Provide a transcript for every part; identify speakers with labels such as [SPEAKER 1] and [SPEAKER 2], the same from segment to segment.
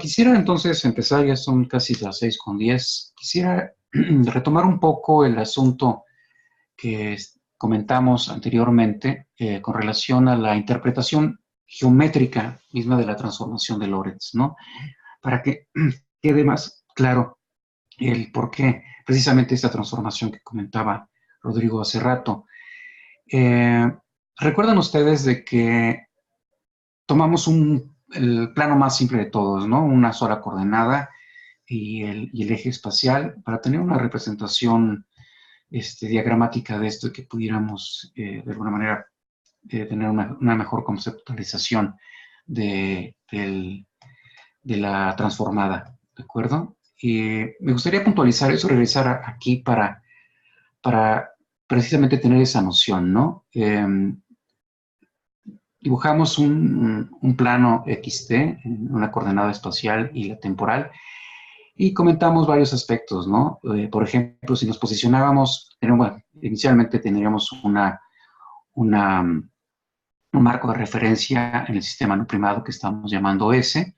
[SPEAKER 1] Quisiera entonces empezar, ya son casi las 6:10. Quisiera retomar un poco el asunto que comentamos anteriormente con relación a la interpretación geométrica misma de la transformación de Lorentz, ¿no? Para que quede más claro el por qué precisamente esta transformación que comentaba Rodrigo hace rato. ¿Recuerdan ustedes de que tomamos el plano más simple de todos, ¿no? Una sola coordenada y el eje espacial para tener una representación diagramática de esto y que pudiéramos de alguna manera tener una mejor conceptualización de la transformada, ¿de acuerdo? Y me gustaría puntualizar eso, regresar aquí para precisamente tener esa noción, ¿no? Dibujamos un plano XT, una coordenada espacial y la temporal, y comentamos varios aspectos, ¿no? Por ejemplo, si nos posicionábamos, bueno, inicialmente tendríamos un marco de referencia en el sistema no primado que estamos llamando S,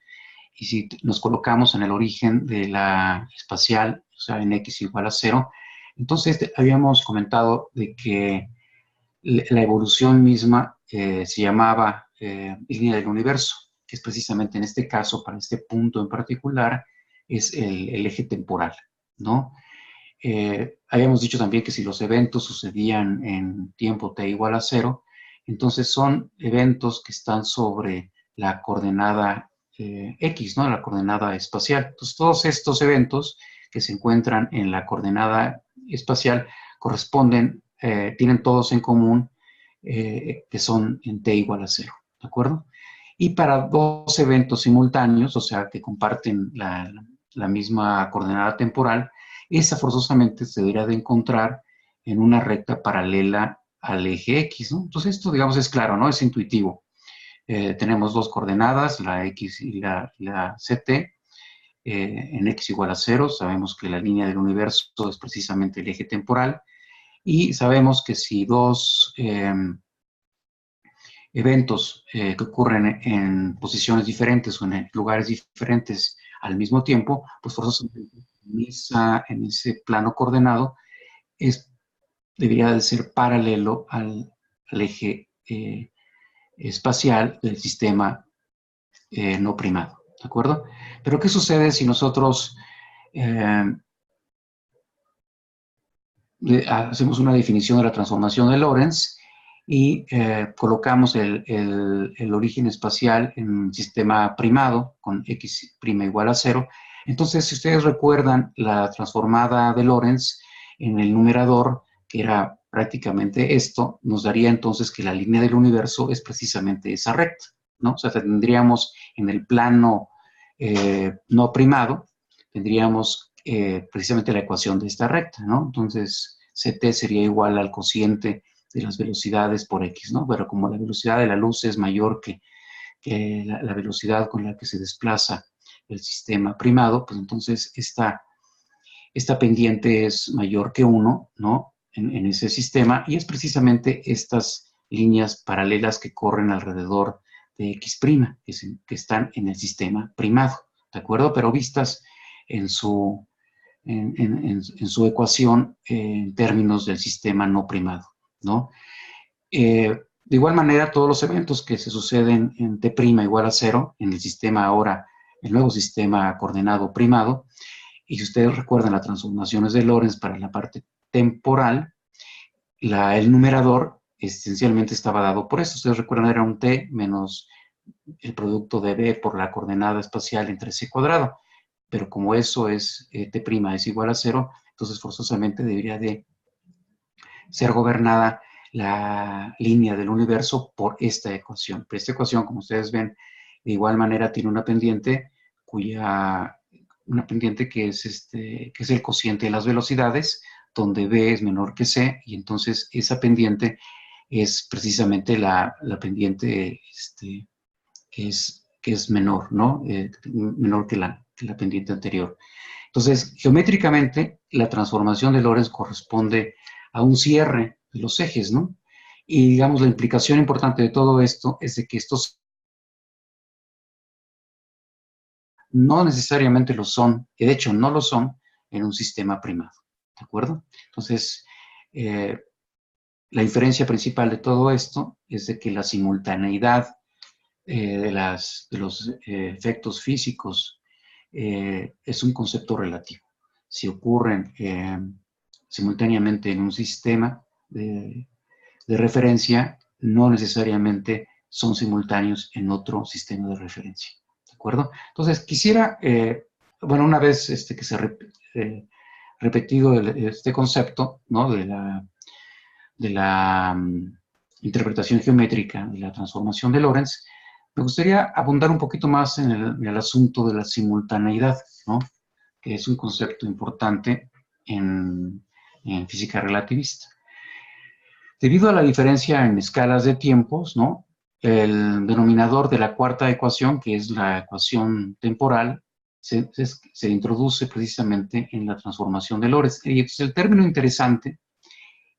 [SPEAKER 1] y si nos colocamos en el origen de la espacial, o sea, en X igual a 0, entonces habíamos comentado de que la evolución misma se llamaba línea del universo, que es precisamente en este caso, para este punto en particular, es el eje temporal, ¿no? Habíamos dicho también que si los eventos sucedían en tiempo t igual a 0, entonces son eventos que están sobre la coordenada X, ¿no? La coordenada espacial. Entonces, todos estos eventos que se encuentran en la coordenada espacial corresponden, tienen todos en común que son en t igual a 0, ¿de acuerdo? Y para dos eventos simultáneos, o sea, que comparten la misma coordenada temporal, esa forzosamente se debería de encontrar en una recta paralela al eje X, ¿no? Entonces esto, digamos, es claro, ¿no? Es intuitivo. Tenemos dos coordenadas, la X y la ZT, en X igual a 0, sabemos que la línea del universo es precisamente el eje temporal, y sabemos que si dos eventos que ocurren en posiciones diferentes o en lugares diferentes al mismo tiempo, pues forzosamente en ese plano coordenado debería de ser paralelo al eje espacial del sistema no primado, ¿de acuerdo? Pero ¿qué sucede si nosotros hacemos una definición de la transformación de Lorentz y colocamos el origen espacial en un sistema primado con x' igual a 0? Entonces, si ustedes recuerdan la transformada de Lorentz en el numerador, que era prácticamente esto, nos daría entonces que la línea del universo es precisamente esa recta, ¿no? O sea, tendríamos en el plano no primado, tendríamos precisamente la ecuación de esta recta, ¿no? Entonces, Ct sería igual al cociente de las velocidades por x, ¿no? Pero como la velocidad de la luz es mayor que la velocidad con la que se desplaza el sistema primado, pues entonces esta pendiente es mayor que 1, ¿no? En ese sistema, y es precisamente estas líneas paralelas que corren alrededor de x', que están en el sistema primado, ¿de acuerdo? Pero vistas en su ecuación en términos del sistema no primado, ¿no? De igual manera, todos los eventos que se suceden en t' igual a 0, en el sistema ahora, el nuevo sistema coordenado primado, y si ustedes recuerdan las transformaciones de Lorentz para la parte temporal, el numerador esencialmente estaba dado por eso. Ustedes recuerdan, era un t menos el producto de b por la coordenada espacial entre c cuadrado. Pero como eso es t' es igual a 0, entonces forzosamente debería de ser gobernada la línea del universo por esta ecuación. Pero esta ecuación, como ustedes ven, de igual manera tiene una pendiente que es el cociente de las velocidades, donde b es menor que c, y entonces esa pendiente es precisamente la pendiente que es menor, ¿no? Menor que la pendiente anterior. Entonces, geométricamente, la transformación de Lorentz corresponde a un cierre de los ejes, ¿no? Y, digamos, la implicación importante de todo esto es de que estos no necesariamente lo son, y de hecho no lo son en un sistema primado, ¿de acuerdo? Entonces, la diferencia principal de todo esto es de que la simultaneidad de los efectos físicos es un concepto relativo. Si ocurren simultáneamente en un sistema de referencia, no necesariamente son simultáneos en otro sistema de referencia. ¿De acuerdo? Entonces, quisiera, bueno, una vez que se ha repetido este concepto, ¿no? de la interpretación geométrica y la transformación de Lorentz, me gustaría abundar un poquito más en el asunto de la simultaneidad, ¿no? Que es un concepto importante en física relativista. Debido a la diferencia en escalas de tiempos, ¿no? El denominador de la cuarta ecuación, que es la ecuación temporal, se introduce precisamente en la transformación de Lorentz. Y entonces el término interesante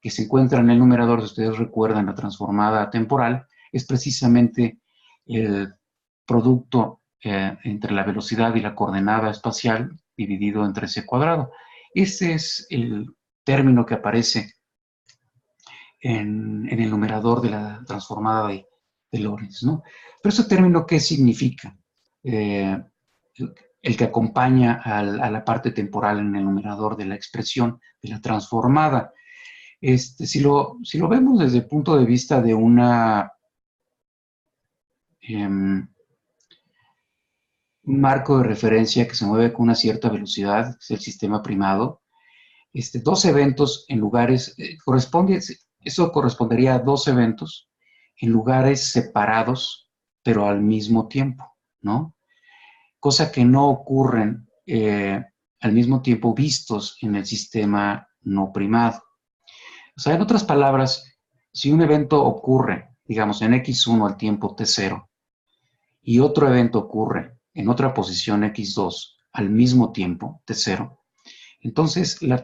[SPEAKER 1] que se encuentra en el numerador, si ustedes recuerdan la transformada temporal, es precisamente el producto entre la velocidad y la coordenada espacial dividido entre c cuadrado. Ese es el término que aparece en el numerador de la transformada de Lorentz, ¿no? Pero ese término, ¿qué significa? El que acompaña a la parte temporal en el numerador de la expresión de la transformada. Si lo vemos desde el punto de vista de un marco de referencia que se mueve con una cierta velocidad, que es el sistema primado, dos eventos en lugares, eso correspondería a dos eventos en lugares separados, pero al mismo tiempo, ¿no? Cosa que no ocurren al mismo tiempo vistos en el sistema no primado. O sea, en otras palabras, si un evento ocurre, digamos, en x1 al tiempo t0, y otro evento ocurre en otra posición x2 al mismo tiempo t0, entonces la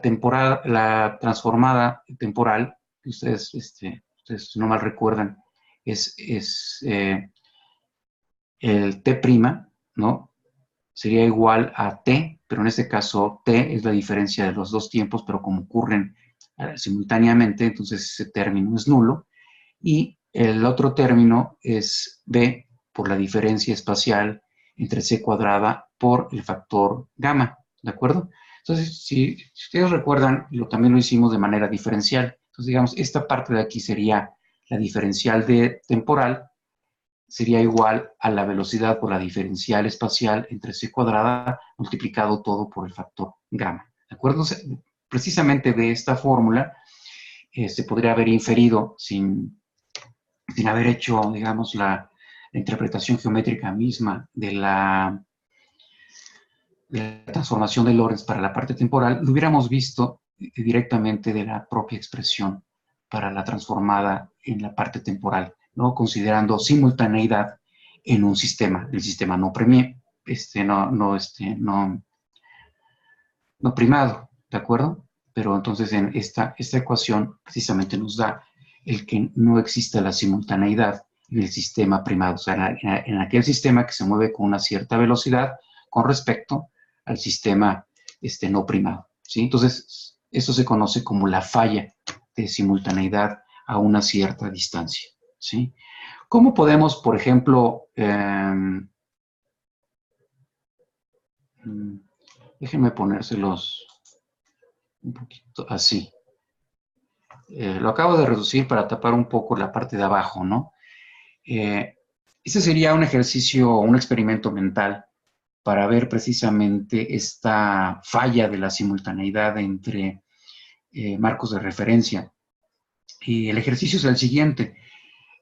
[SPEAKER 1] transformada temporal, que ustedes no mal recuerdan, es el t', ¿no? Sería igual a t, pero en este caso t es la diferencia de los dos tiempos, pero como ocurren simultáneamente, entonces ese término es nulo. Y el otro término es b por la diferencia espacial entre c cuadrada por el factor gamma, ¿de acuerdo? Entonces, si ustedes recuerdan, también lo hicimos de manera diferencial. Entonces, digamos, esta parte de aquí sería la diferencial de temporal, sería igual a la velocidad por la diferencial espacial entre c cuadrada multiplicado todo por el factor gamma, ¿de acuerdo? Precisamente de esta fórmula se podría haber inferido sin haber hecho, digamos, la interpretación geométrica misma de la transformación de Lorentz para la parte temporal, lo hubiéramos visto directamente de la propia expresión para la transformada en la parte temporal, ¿no? Considerando simultaneidad en un sistema, el sistema no primado, ¿de acuerdo? Pero entonces en esta ecuación precisamente nos da el que no exista la simultaneidad en el sistema primado, o sea, en aquel sistema que se mueve con una cierta velocidad con respecto al sistema no primado, ¿sí? Entonces, esto se conoce como la falla de simultaneidad a una cierta distancia, ¿sí? ¿Cómo podemos, por ejemplo, déjenme ponérselos un poquito así. Lo acabo de reducir para tapar un poco la parte de abajo, ¿no? Este sería un ejercicio, un experimento mental para ver precisamente esta falla de la simultaneidad entre marcos de referencia. Y el ejercicio es el siguiente.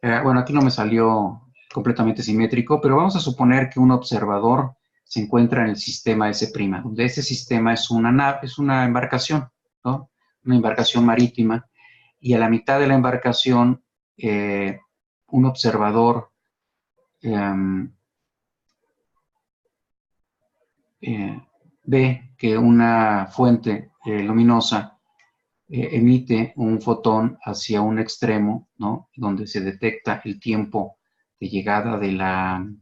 [SPEAKER 1] Bueno, aquí no me salió completamente simétrico, pero vamos a suponer que un observador se encuentra en el sistema S', donde ese sistema es una embarcación, ¿no? Una embarcación marítima, y a la mitad de la embarcación un observador ve que una fuente luminosa emite un fotón hacia un extremo, ¿no? Donde se detecta el tiempo de llegada del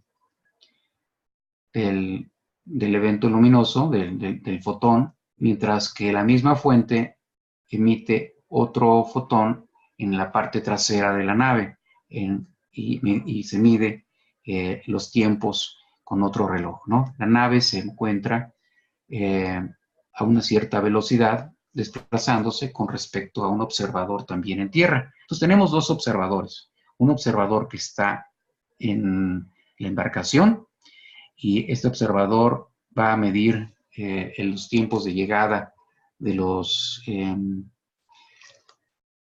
[SPEAKER 1] del evento luminoso, del fotón, mientras que la misma fuente emite otro fotón en la parte trasera de la nave y se mide los tiempos con otro reloj, ¿no? La nave se encuentra a una cierta velocidad desplazándose con respecto a un observador también en tierra. Entonces tenemos dos observadores, un observador que está en la embarcación y este observador va a medir los tiempos de llegada de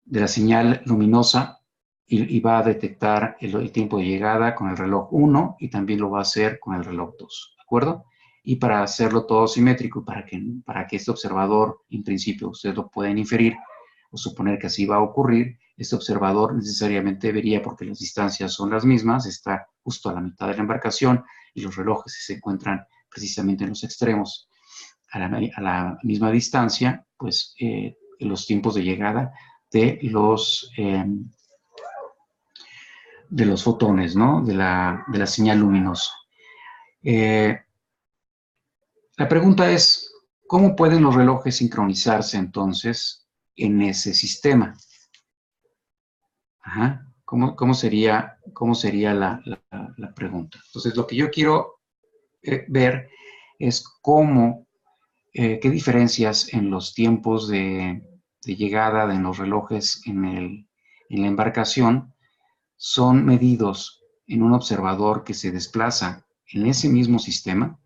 [SPEAKER 1] de la señal luminosa y va a detectar el tiempo de llegada con el reloj 1 y también lo va a hacer con el reloj 2, ¿de acuerdo? Y para hacerlo todo simétrico, para que este observador, en principio, ustedes lo pueden inferir o suponer que así va a ocurrir, este observador necesariamente debería, porque las distancias son las mismas, está justo a la mitad de la embarcación y los relojes se encuentran precisamente en los extremos a la misma distancia, pues los tiempos de llegada de los fotones, ¿no? De la señal luminosa. La pregunta es, ¿cómo pueden los relojes sincronizarse entonces en ese sistema? Ajá. ¿Cómo sería la pregunta? Entonces, lo que yo quiero ver es qué diferencias en los tiempos de llegada de los relojes en la embarcación son medidos en un observador que se desplaza en ese mismo sistema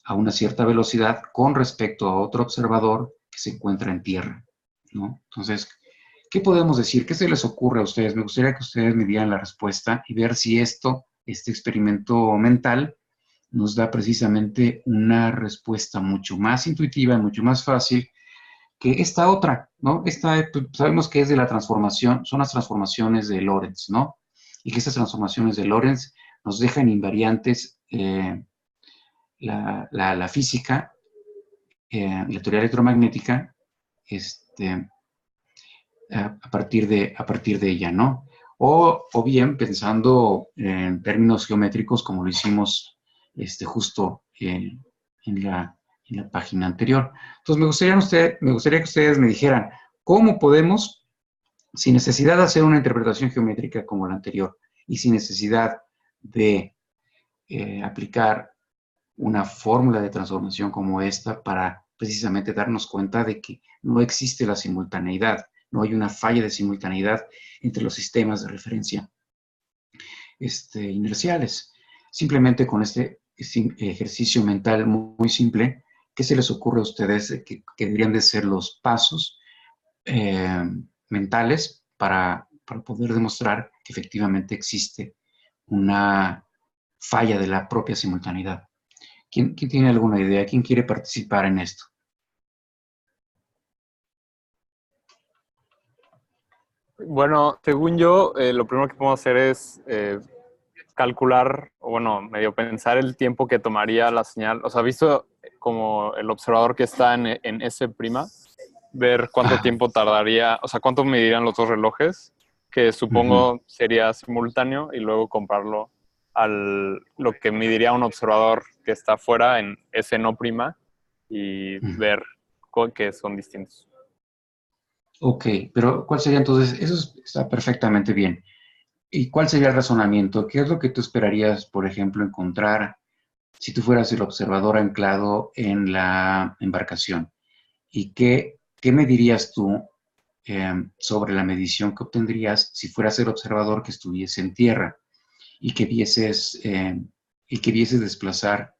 [SPEAKER 1] a una cierta velocidad con respecto a otro observador que se encuentra en tierra, ¿no? Entonces, ¿qué podemos decir? ¿Qué se les ocurre a ustedes? Me gustaría que ustedes me dieran la respuesta y ver si este experimento mental, nos da precisamente una respuesta mucho más intuitiva, mucho más fácil que esta otra, ¿no? Esta, pues, sabemos que es de la transformación, son las transformaciones de Lorentz, ¿no? Y que estas transformaciones de Lorentz nos dejan invariantes la física, la teoría electromagnética, este, a partir de ella, ¿no? O bien pensando en términos geométricos como lo hicimos justo en la página anterior. Entonces me gustaría que ustedes me dijeran cómo podemos, sin necesidad de hacer una interpretación geométrica como la anterior y sin necesidad de aplicar una fórmula de transformación como esta para precisamente darnos cuenta de que no existe la simultaneidad, no hay una falla de simultaneidad entre los sistemas de referencia inerciales. Simplemente con este ejercicio mental muy simple, ¿qué se les ocurre a ustedes que deberían de ser los pasos mentales para poder demostrar que efectivamente existe una falla de la propia simultaneidad? ¿Quién tiene alguna idea? ¿Quién quiere participar en esto?
[SPEAKER 2] Bueno, según yo, lo primero que podemos hacer es calcular, o bueno, medio pensar el tiempo que tomaría la señal. O sea, visto como el observador que está en S', ver cuánto
[SPEAKER 1] Ajá.
[SPEAKER 2] tiempo tardaría, o sea, cuánto medirían los dos relojes, que
[SPEAKER 1] Uh-huh.
[SPEAKER 2] supongo sería simultáneo, y luego compararlo lo que mediría un observador que está fuera en S no prima y
[SPEAKER 1] Uh-huh.
[SPEAKER 2] ver que son distintos.
[SPEAKER 1] Ok, pero ¿cuál sería entonces? Está perfectamente bien. ¿Y cuál sería el razonamiento? ¿Qué es lo que tú esperarías, por ejemplo, encontrar si tú fueras el observador anclado en la embarcación? ¿Y qué medirías tú sobre la medición que obtendrías si fueras el observador que estuviese en tierra y y que vieses desplazar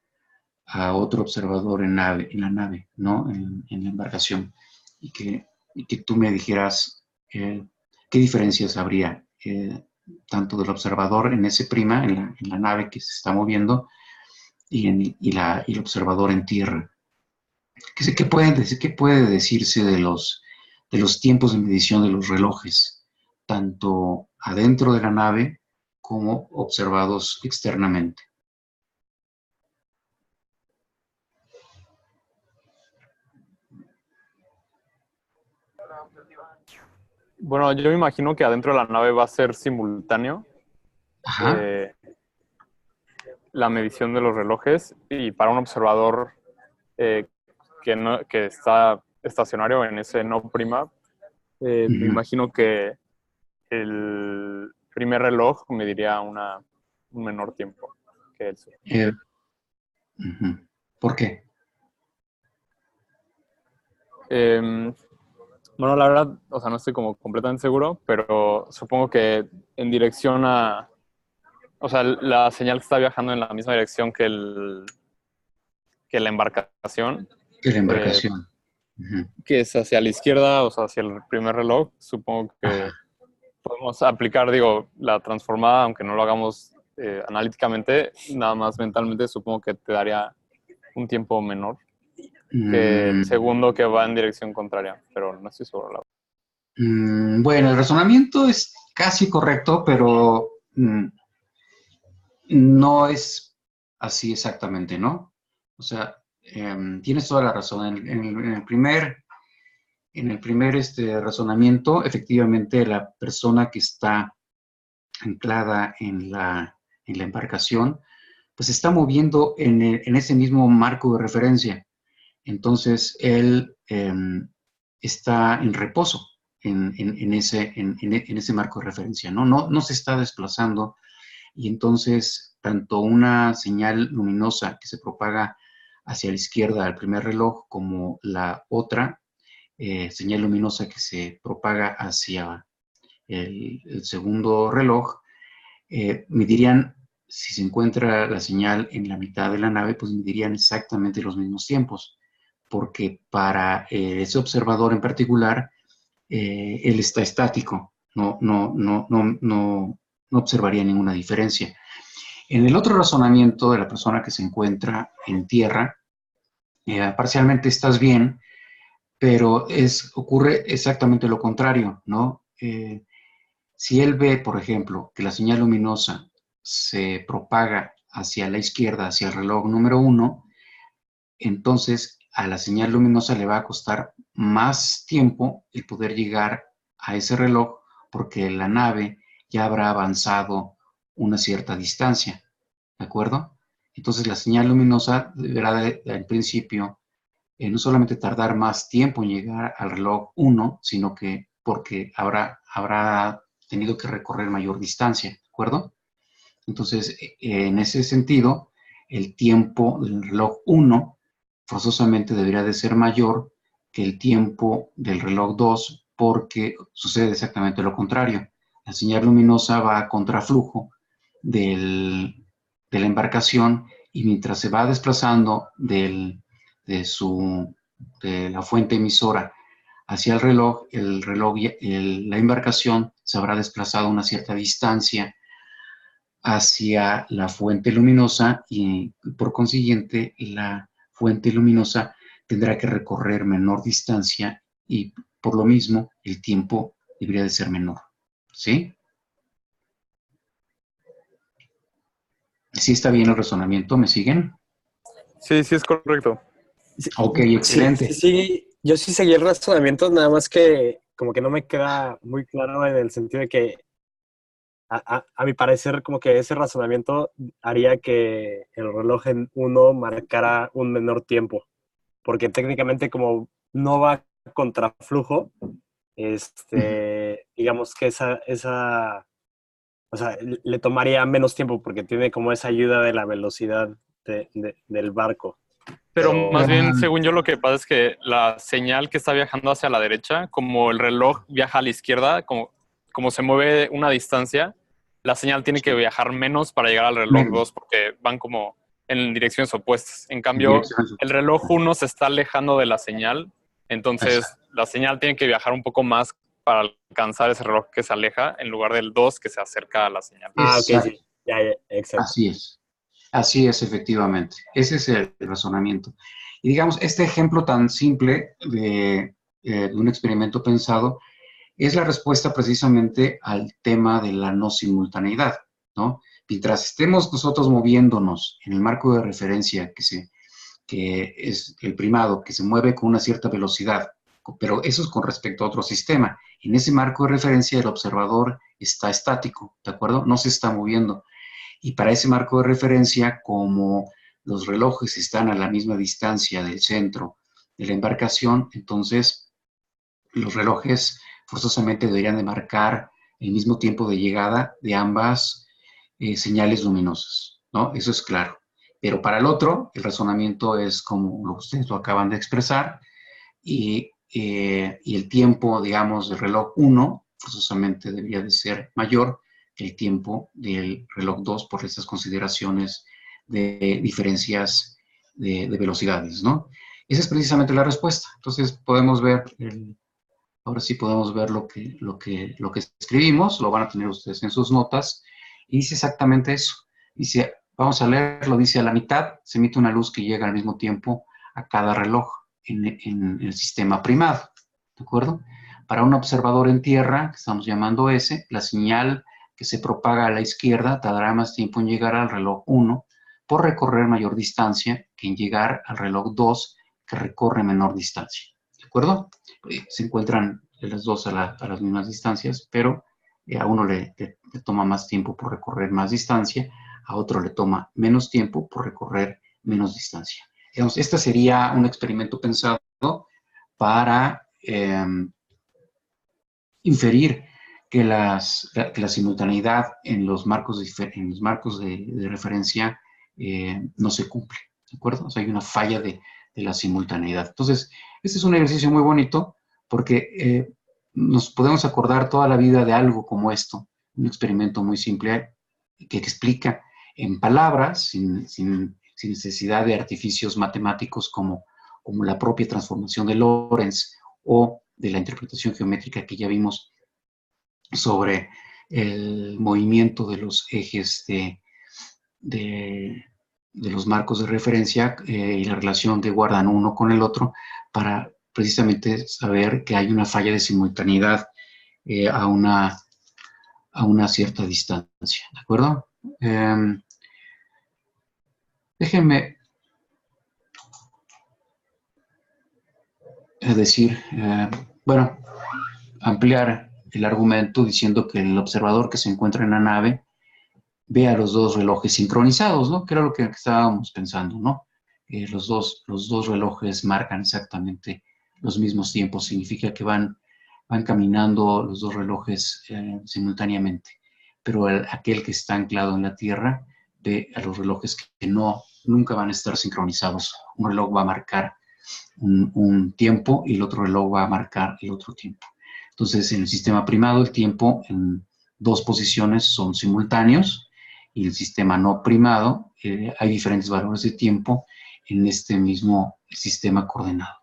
[SPEAKER 1] a otro observador en la nave, ¿no? En la embarcación, y y que tú me dijeras qué diferencias habría, tanto del observador en S', en la nave que se está moviendo, y el observador en tierra. Qué puede decirse de los tiempos de medición de los relojes, tanto adentro de la nave como observados externamente?
[SPEAKER 2] Bueno, yo me imagino que adentro de la nave va a ser simultáneo.
[SPEAKER 1] Ajá.
[SPEAKER 2] Eh, la medición de los relojes y para un observador que está estacionario en ese no prima, me imagino que el primer reloj mediría un menor tiempo que el segundo.
[SPEAKER 1] ¿Por qué?
[SPEAKER 2] Bueno, la verdad, o sea, no estoy como completamente seguro, pero supongo que en dirección a... O sea, la señal que está viajando en la misma dirección que la embarcación,
[SPEAKER 1] Que la
[SPEAKER 2] eh,
[SPEAKER 1] embarcación.
[SPEAKER 2] que es hacia la izquierda, o sea, hacia el primer reloj, supongo que
[SPEAKER 1] Ajá.
[SPEAKER 2] podemos aplicar, digo, la transformada, aunque no lo hagamos analíticamente, nada más mentalmente, supongo que te daría un tiempo menor que el segundo que va en dirección contraria, pero no estoy seguro.
[SPEAKER 1] Bueno, el razonamiento es casi correcto, pero no es así exactamente, ¿no? O sea, tienes toda la razón. En el primer razonamiento, efectivamente, la persona que está anclada en la embarcación, pues se está moviendo en ese mismo marco de referencia. Entonces, él está en reposo en ese marco de referencia, ¿no? No se está desplazando y entonces tanto una señal luminosa que se propaga hacia la izquierda al primer reloj como la otra señal luminosa que se propaga hacia el segundo reloj, medirían, si se encuentra la señal en la mitad de la nave, pues medirían exactamente los mismos tiempos, porque para ese observador en particular, él está estático, no observaría ninguna diferencia. En el otro razonamiento de la persona que se encuentra en tierra, parcialmente estás bien, pero ocurre exactamente lo contrario, ¿no? Si él ve, por ejemplo, que la señal luminosa se propaga hacia la izquierda, hacia el reloj número 1, entonces a la señal luminosa le va a costar más tiempo el poder llegar a ese reloj porque la nave ya habrá avanzado una cierta distancia, ¿de acuerdo? Entonces la señal luminosa deberá en principio no solamente tardar más tiempo en llegar al reloj 1, sino que porque habrá tenido que recorrer mayor distancia, ¿de acuerdo? Entonces, en ese sentido, el tiempo del reloj 1 forzosamente debería de ser mayor que el tiempo del reloj 2 porque sucede exactamente lo contrario. La señal luminosa va a contraflujo de la embarcación y mientras se va desplazando de la fuente emisora hacia la embarcación se habrá desplazado una cierta distancia hacia la fuente luminosa y por consiguiente la fuente luminosa tendrá que recorrer menor distancia y por lo mismo el tiempo debería de ser menor. ¿Sí? ¿Sí está bien el razonamiento? ¿Me siguen?
[SPEAKER 2] Sí, sí es correcto.
[SPEAKER 3] Sí,
[SPEAKER 1] Ok,
[SPEAKER 3] sí,
[SPEAKER 1] excelente.
[SPEAKER 3] sí, yo sí seguí el razonamiento, nada más que como que no me queda muy claro en el sentido de que a mi parecer como que ese razonamiento haría que el reloj en uno marcara un menor tiempo, porque técnicamente como no va contra flujo, digamos que o sea, le tomaría menos tiempo porque tiene como esa ayuda de la velocidad del barco.
[SPEAKER 2] Pero
[SPEAKER 3] Pero
[SPEAKER 2] más bien, según yo, lo que pasa es que la señal que está viajando hacia la derecha, como el reloj viaja a la izquierda, como se mueve una distancia, la señal tiene que viajar menos para llegar al reloj
[SPEAKER 1] menos
[SPEAKER 2] 2 porque van como en direcciones opuestas. En cambio,
[SPEAKER 1] direcciones.
[SPEAKER 2] el reloj 1 se está alejando de la señal, entonces
[SPEAKER 1] Exacto.
[SPEAKER 2] la señal tiene que viajar un poco más para alcanzar ese reloj que se aleja, en lugar del 2 que se acerca a la señal.
[SPEAKER 3] ok,
[SPEAKER 1] Exacto.
[SPEAKER 3] sí, ya, exacto.
[SPEAKER 1] Así es. Así es, efectivamente. Ese es el razonamiento. Y digamos, este ejemplo tan simple de un experimento pensado es la respuesta precisamente al tema de la no simultaneidad, ¿no? Mientras estemos nosotros moviéndonos en el marco de referencia que es el primado, que se mueve con una cierta velocidad, pero eso es con respecto a otro sistema. En ese marco de referencia el observador está estático, ¿de acuerdo? No se está moviendo. Y para ese marco de referencia, como los relojes están a la misma distancia del centro de la embarcación, entonces los relojes forzosamente deberían de marcar el mismo tiempo de llegada de ambas señales luminosas, ¿no? Eso es claro. Pero para el otro, el razonamiento es como ustedes lo acaban de expresar, y el tiempo, digamos, del reloj 1 forzosamente debería de ser mayor que el tiempo del reloj 2 por estas consideraciones de diferencias de velocidades, ¿no? Esa es precisamente la respuesta. Entonces podemos ver, ahora sí podemos ver lo que escribimos, lo van a tener ustedes en sus notas, y dice exactamente eso. Dice, vamos a leerlo, dice, a la mitad se emite una luz que llega al mismo tiempo a cada reloj en el sistema primado, ¿de acuerdo? Para un observador en tierra, que estamos llamando S, la señal que se propaga a la izquierda tardará más tiempo en llegar al reloj 1 por recorrer mayor distancia que en llegar al reloj 2 que recorre menor distancia, ¿de acuerdo? Se encuentran las dos a las mismas distancias, pero a uno le toma más tiempo por recorrer más distancia, a otro le toma menos tiempo por recorrer menos distancia. Digamos, este sería un experimento pensado para inferir que la simultaneidad en los marcos de referencia no se cumple, ¿de acuerdo? O sea, hay una falla de la simultaneidad. Entonces, este es un ejercicio muy bonito porque nos podemos acordar toda la vida de algo como esto, un experimento muy simple que explica en palabras, sin necesidad de artificios matemáticos como la propia transformación de Lorentz o de la interpretación geométrica que ya vimos sobre el movimiento de los ejes de los marcos de referencia y la relación que guardan uno con el otro para precisamente saber que hay una falla de simultaneidad a una cierta distancia, ¿de acuerdo? Déjenme decir, bueno, ampliar el argumento diciendo que el observador que se encuentra en la nave ve a los dos relojes sincronizados, ¿no? Que era lo que estábamos pensando, ¿no? Los dos relojes marcan exactamente los mismos tiempos, significa que van caminando los dos relojes simultáneamente, pero aquel que está anclado en la Tierra ve a los relojes que nunca van a estar sincronizados. Un reloj va a marcar un tiempo y el otro reloj va a marcar el otro tiempo. Entonces, en el sistema primado, el tiempo en dos posiciones son simultáneos, y en el sistema no primado hay diferentes valores de tiempo en este mismo sistema coordenado.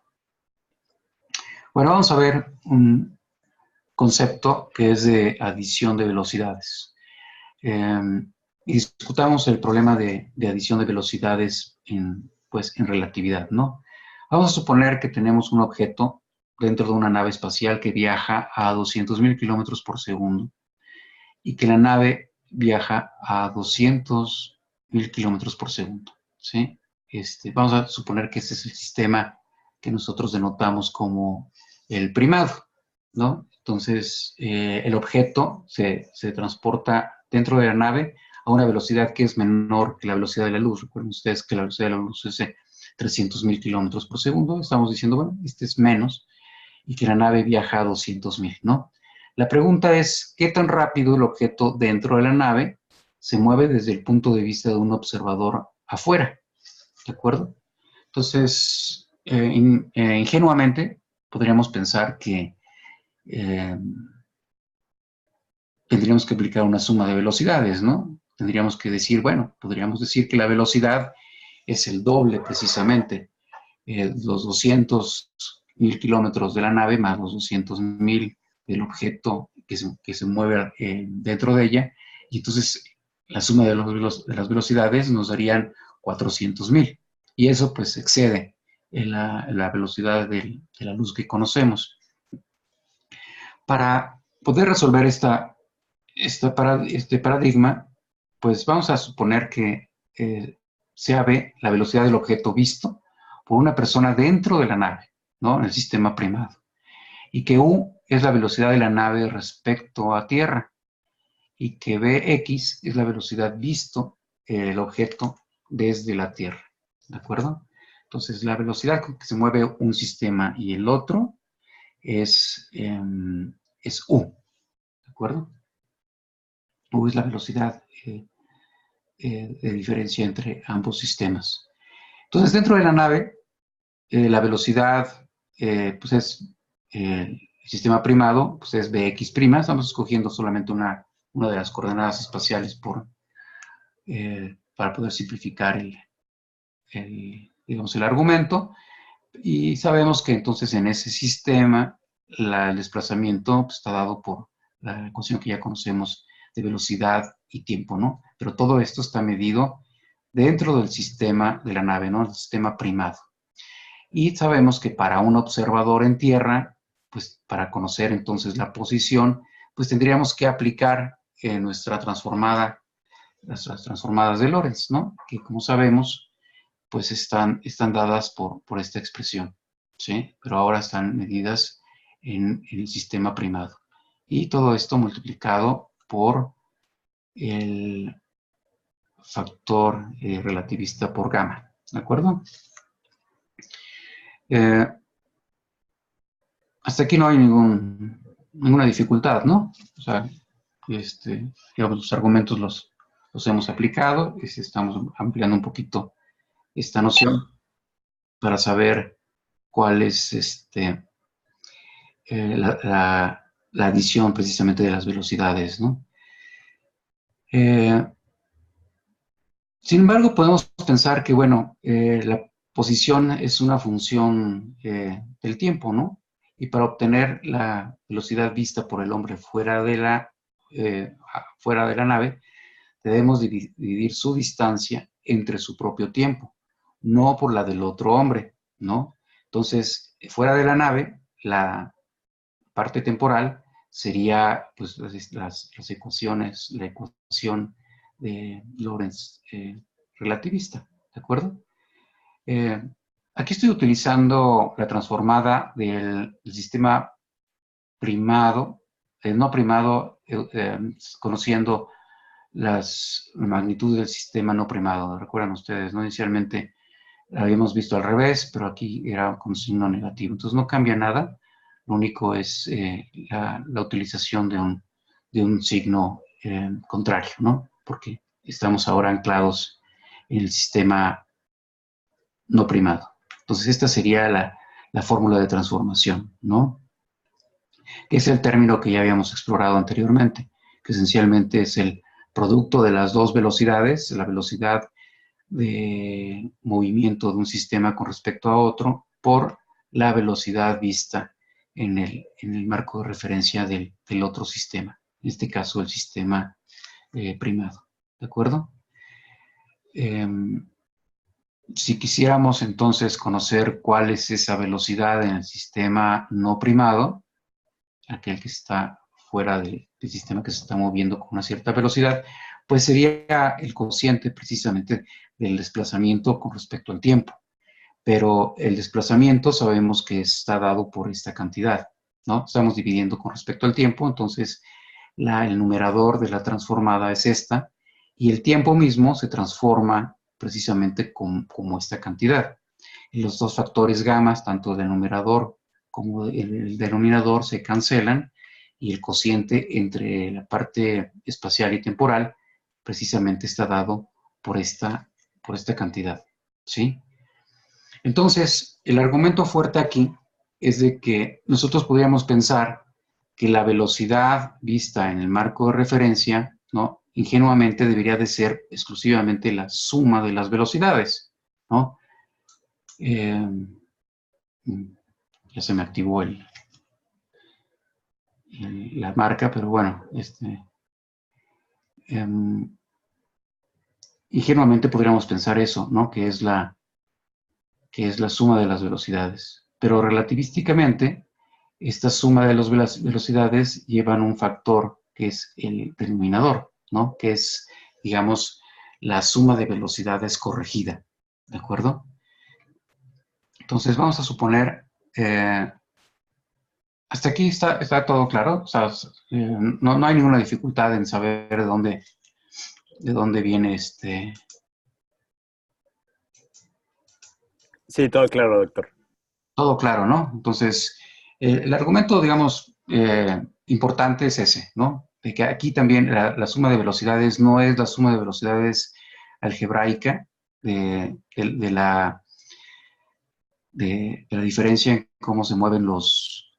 [SPEAKER 1] Bueno, vamos a ver un concepto que es de adición de velocidades. Y discutamos el problema de adición de velocidades en relatividad, ¿no? Vamos a suponer que tenemos un objeto dentro de una nave espacial que viaja a 200,000 kilómetros por segundo y que la nave viaja a 200,000 kilómetros por segundo, ¿sí? Vamos a suponer que este es el sistema que nosotros denotamos como el primado, ¿no? Entonces, el objeto se transporta dentro de la nave a una velocidad que es menor que la velocidad de la luz. Recuerden ustedes que la velocidad de la luz es de 300,000 kilómetros por segundo. Estamos diciendo, bueno, este es menos, y que la nave viaja a 200,000, ¿no? La pregunta es, ¿qué tan rápido el objeto dentro de la nave se mueve desde el punto de vista de un observador afuera? ¿De acuerdo? Entonces, ingenuamente, podríamos pensar que tendríamos que aplicar una suma de velocidades, ¿no? Tendríamos que decir, bueno, podríamos decir que la velocidad es el doble precisamente, los 200,000 kilómetros de la nave más los 200,000 del objeto que se mueve dentro de ella, y entonces la suma de las velocidades nos darían 400,000, y eso pues excede la velocidad de la luz que conocemos. Para poder resolver este paradigma, pues vamos a suponer que sea v la velocidad del objeto visto por una persona dentro de la nave, ¿no? En el sistema primado. Y que u es la velocidad de la nave respecto a Tierra. y que Vx es la velocidad visto el objeto desde la Tierra, ¿de acuerdo? Entonces, la velocidad con que se mueve un sistema y el otro es U, ¿de acuerdo? U es la velocidad de diferencia entre ambos sistemas. Entonces, dentro de la nave, la velocidad pues es el sistema primado, pues es Bx'. Estamos escogiendo solamente una de las coordenadas espaciales para poder simplificar digamos, el argumento. Y sabemos que entonces en ese sistema el desplazamiento pues, está dado por la ecuación que ya conocemos de velocidad y tiempo, ¿no? Pero todo esto está medido dentro del sistema de la nave, ¿no? El sistema primado. Y sabemos que para un observador en tierra, pues para conocer entonces la posición, pues tendríamos que aplicar nuestras transformadas de Lorentz, ¿no? Que como sabemos, pues están dadas por esta expresión, ¿sí? Pero ahora están medidas en el sistema primado. Y todo esto multiplicado por el factor relativista por gamma, ¿de acuerdo? Hasta aquí no hay ninguna dificultad, ¿no? O sea, digamos, los argumentos los hemos aplicado, estamos ampliando un poquito esta noción para saber cuál es la adición precisamente de las velocidades, ¿no? Sin embargo, podemos pensar que, bueno, la posición es una función del tiempo, ¿no? Y para obtener la velocidad vista por el hombre fuera de la nave, debemos dividir su distancia entre su propio tiempo, no por la del otro hombre, ¿no? Entonces, fuera de la nave, la parte temporal sería pues, las ecuaciones, la ecuación de Lorentz relativista, ¿de acuerdo? Aquí estoy utilizando la transformada del sistema primado, no primado, conociendo las magnitudes del sistema no primado. Recuerdan ustedes, ¿no? Inicialmente la habíamos visto al revés, pero aquí era con signo negativo. Entonces no cambia nada, lo único es la utilización de un signo contrario, ¿no? Porque estamos ahora anclados en el sistema no primado. Entonces esta sería la fórmula de transformación, ¿no? Que es el término que ya habíamos explorado anteriormente, que esencialmente es el producto de las dos velocidades, la velocidad de movimiento de un sistema con respecto a otro, por la velocidad vista en el marco de referencia del otro sistema, en este caso el sistema primado, ¿de acuerdo? Si quisiéramos entonces conocer cuál es esa velocidad en el sistema no primado, aquel que está fuera del sistema que se está moviendo con una cierta velocidad, pues sería el cociente precisamente del desplazamiento con respecto al tiempo. Pero el desplazamiento sabemos que está dado por esta cantidad, ¿no? Estamos dividiendo con respecto al tiempo, entonces el numerador de la transformada es esta, y el tiempo mismo se transforma precisamente como esta cantidad. Y los dos factores gamas, tanto del numerador como el denominador, se cancelan, y el cociente entre la parte espacial y temporal precisamente está dado por esta cantidad, ¿sí? Entonces, el argumento fuerte aquí es de que nosotros podríamos pensar que la velocidad vista en el marco de referencia, ¿no? Ingenuamente debería de ser exclusivamente la suma de las velocidades, ¿no? Ya se me activó la marca, pero bueno, ingenuamente podríamos pensar eso, ¿no? Que es la suma de las velocidades. Pero relativísticamente, esta suma de las velocidades llevan un factor que es el denominador, ¿no? Que es, digamos, la suma de velocidades corregida, ¿de acuerdo? Entonces vamos a suponer Hasta aquí está todo claro. O sea, no hay ninguna dificultad en saber de dónde viene
[SPEAKER 3] Sí, todo claro, doctor.
[SPEAKER 1] todo claro, ¿no? Entonces, el argumento, digamos, importante es ese, ¿no? De que aquí también la suma de velocidades no es la suma de velocidades algebraica de la diferencia en cómo se mueven los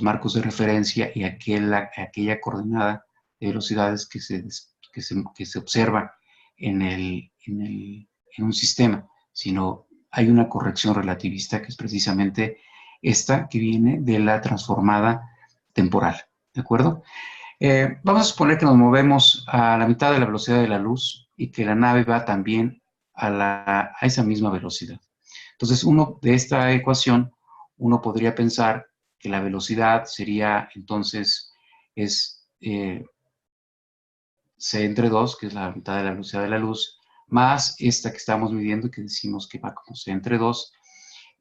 [SPEAKER 1] marcos de referencia y aquella coordenada de velocidades que se observa en un sistema, sino hay una corrección relativista que es precisamente esta que viene de la transformada temporal, ¿de acuerdo? Vamos a suponer que nos movemos a la mitad de la velocidad de la luz y que la nave va también a esa misma velocidad. Entonces, de esta ecuación, uno podría pensar que la velocidad sería, entonces, es c entre 2, que es la mitad de la velocidad de la luz, más esta que estamos midiendo, que decimos que va como c entre 2,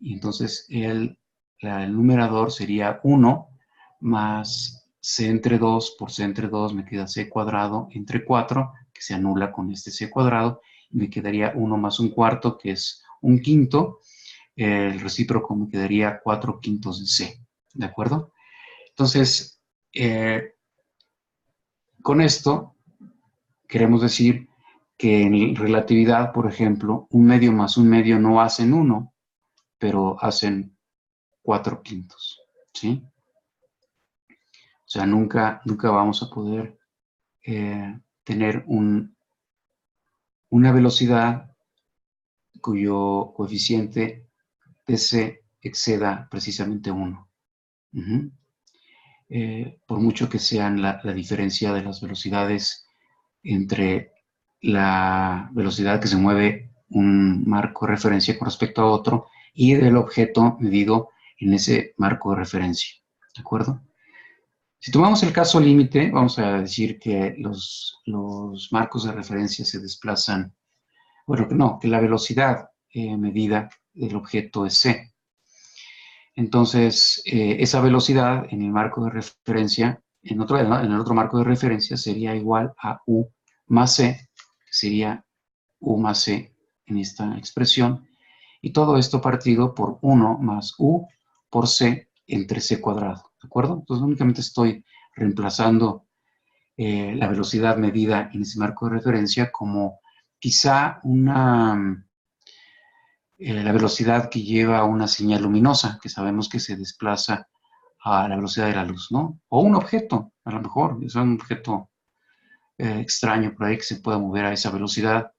[SPEAKER 1] y entonces el numerador sería 1 más c entre 2 por c entre 2 me queda c cuadrado entre 4, que se anula con este c cuadrado, y me quedaría 1 más un cuarto, que es un quinto. El recíproco me quedaría 4 quintos de c, ¿de acuerdo? Entonces, con esto queremos decir que en relatividad, por ejemplo, un medio más un medio no hacen 1, pero hacen 4 quintos, ¿sí? O sea, nunca vamos a poder tener una velocidad cuyo coeficiente de c exceda precisamente 1. Por mucho que sean la diferencia de las velocidades entre la velocidad que se mueve un marco de referencia con respecto a otro y del objeto medido en ese marco de referencia, ¿de acuerdo? Si tomamos el caso límite, vamos a decir que los marcos de referencia se desplazan, bueno, no, que la velocidad medida del objeto es c. Entonces, esa velocidad en el marco de referencia, en el otro marco de referencia sería igual a u más c, que sería u más c en esta expresión, y todo esto partido por 1 más u por c entre c cuadrado, ¿de acuerdo? Entonces, únicamente estoy reemplazando la velocidad medida en ese marco de referencia como quizá la velocidad que lleva una señal luminosa, que sabemos que se desplaza a la velocidad de la luz, ¿no? O un objeto, a lo mejor, es un objeto extraño por ahí que se pueda mover a esa velocidad,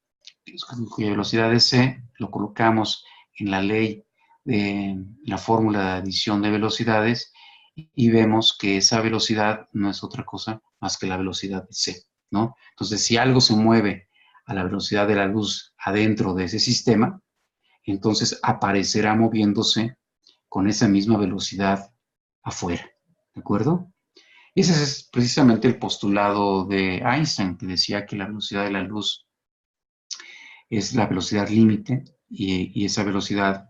[SPEAKER 1] cuya velocidad es c, lo colocamos en la ley de la fórmula de adición de velocidades y vemos que esa velocidad no es otra cosa más que la velocidad de c, ¿no? Entonces, si algo se mueve a la velocidad de la luz adentro de ese sistema, entonces aparecerá moviéndose con esa misma velocidad afuera, ¿de acuerdo? Y ese es precisamente el postulado de Einstein, que decía que la velocidad de la luz es la velocidad límite y esa velocidad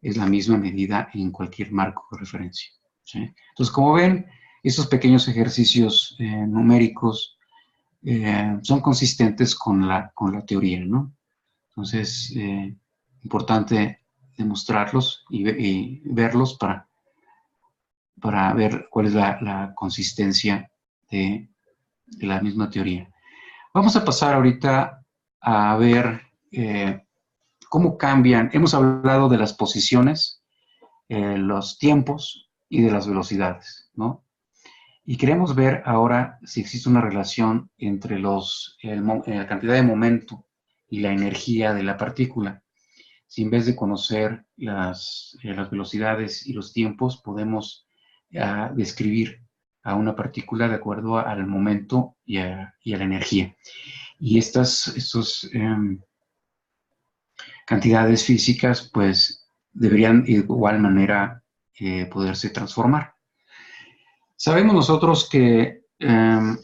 [SPEAKER 1] es la misma medida en cualquier marco de referencia, ¿sí? Entonces, como ven, estos pequeños ejercicios numéricos son consistentes con la teoría, ¿no? Entonces, importante demostrarlos y verlos para ver cuál es la consistencia de la misma teoría. Vamos a pasar ahorita a ver cómo cambian. Hemos hablado de las posiciones, los tiempos y de las velocidades, ¿no? Y queremos ver ahora si existe una relación entre la cantidad de momento y la energía de la partícula. Si en vez de conocer las velocidades y los tiempos, podemos describir a una partícula de acuerdo al momento y a la energía. Y estas cantidades físicas, pues, deberían de igual manera poderse transformar. Sabemos nosotros que la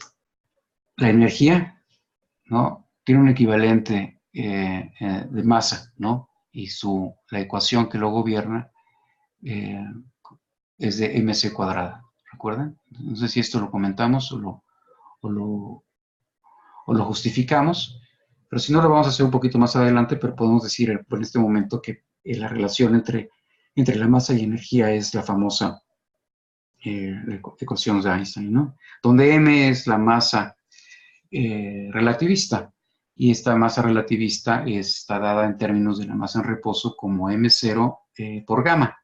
[SPEAKER 1] energía, ¿no?, tiene un equivalente de masa, ¿no? Y la ecuación que lo gobierna es de mc cuadrada. ¿Recuerdan? No sé si esto lo comentamos o lo justificamos, pero si no lo vamos a hacer un poquito más adelante, pero podemos decir en este momento que la relación entre la masa y energía es la famosa ecuación de Einstein, ¿no? Donde m es la masa relativista, y esta masa relativista está dada en términos de la masa en reposo como m0 por gamma,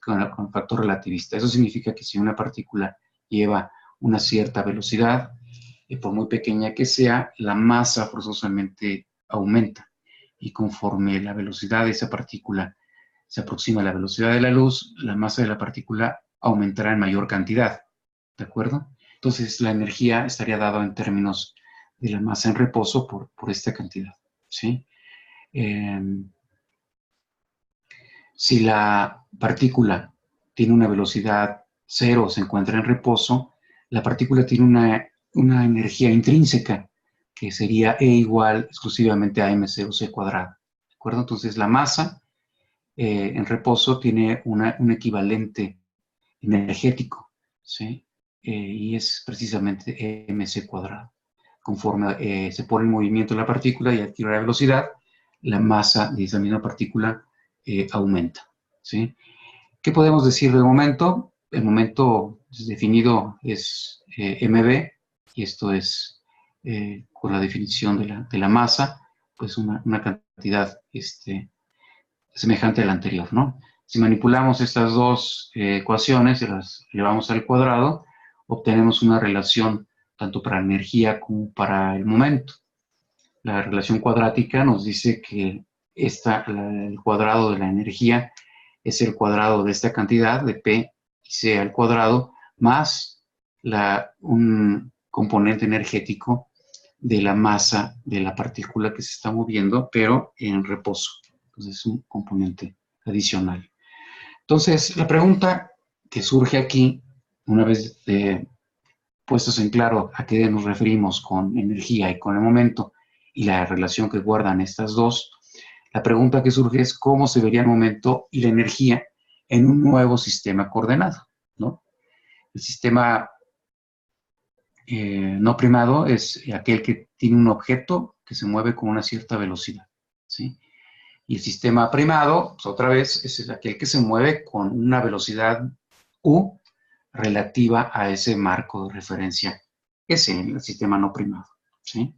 [SPEAKER 1] con el factor relativista. Eso significa que si una partícula lleva una cierta velocidad, por muy pequeña que sea, la masa forzosamente aumenta. Y conforme la velocidad de esa partícula se aproxima a la velocidad de la luz, la masa de la partícula aumentará en mayor cantidad. ¿De acuerdo? Entonces, la energía estaría dada en términos de la masa en reposo por esta cantidad. ¿Sí? Si la partícula tiene una velocidad cero, se encuentra en reposo, la partícula tiene una energía intrínseca, que sería E igual exclusivamente a m0c cuadrado. ¿De acuerdo? Entonces, la masa en reposo tiene un equivalente energético, ¿sí? Y es precisamente mc cuadrado. Conforme se pone en movimiento la partícula y adquiere la velocidad, la masa de esa misma partícula aumenta, ¿sí? ¿Qué podemos decir del momento? El momento definido es mv, y esto es, con la definición de la masa, pues una cantidad semejante a la anterior, ¿no? Si manipulamos estas dos ecuaciones y las llevamos al cuadrado, obtenemos una relación tanto para la energía como para el momento. La relación cuadrática nos dice que el cuadrado de la energía es el cuadrado de esta cantidad de P y C al cuadrado más un componente energético de la masa de la partícula que se está moviendo, pero en reposo. Entonces es un componente adicional. Entonces, la pregunta que surge aquí, una vez puestos en claro a qué nos referimos con energía y con el momento y la relación que guardan estas dos, la pregunta que surge es cómo se vería el momento y la energía en un nuevo sistema coordenado, ¿no? El sistema no primado es aquel que tiene un objeto que se mueve con una cierta velocidad, ¿sí? Y el sistema primado, pues otra vez, es aquel que se mueve con una velocidad u relativa a ese marco de referencia, ese, el sistema no primado, ¿sí?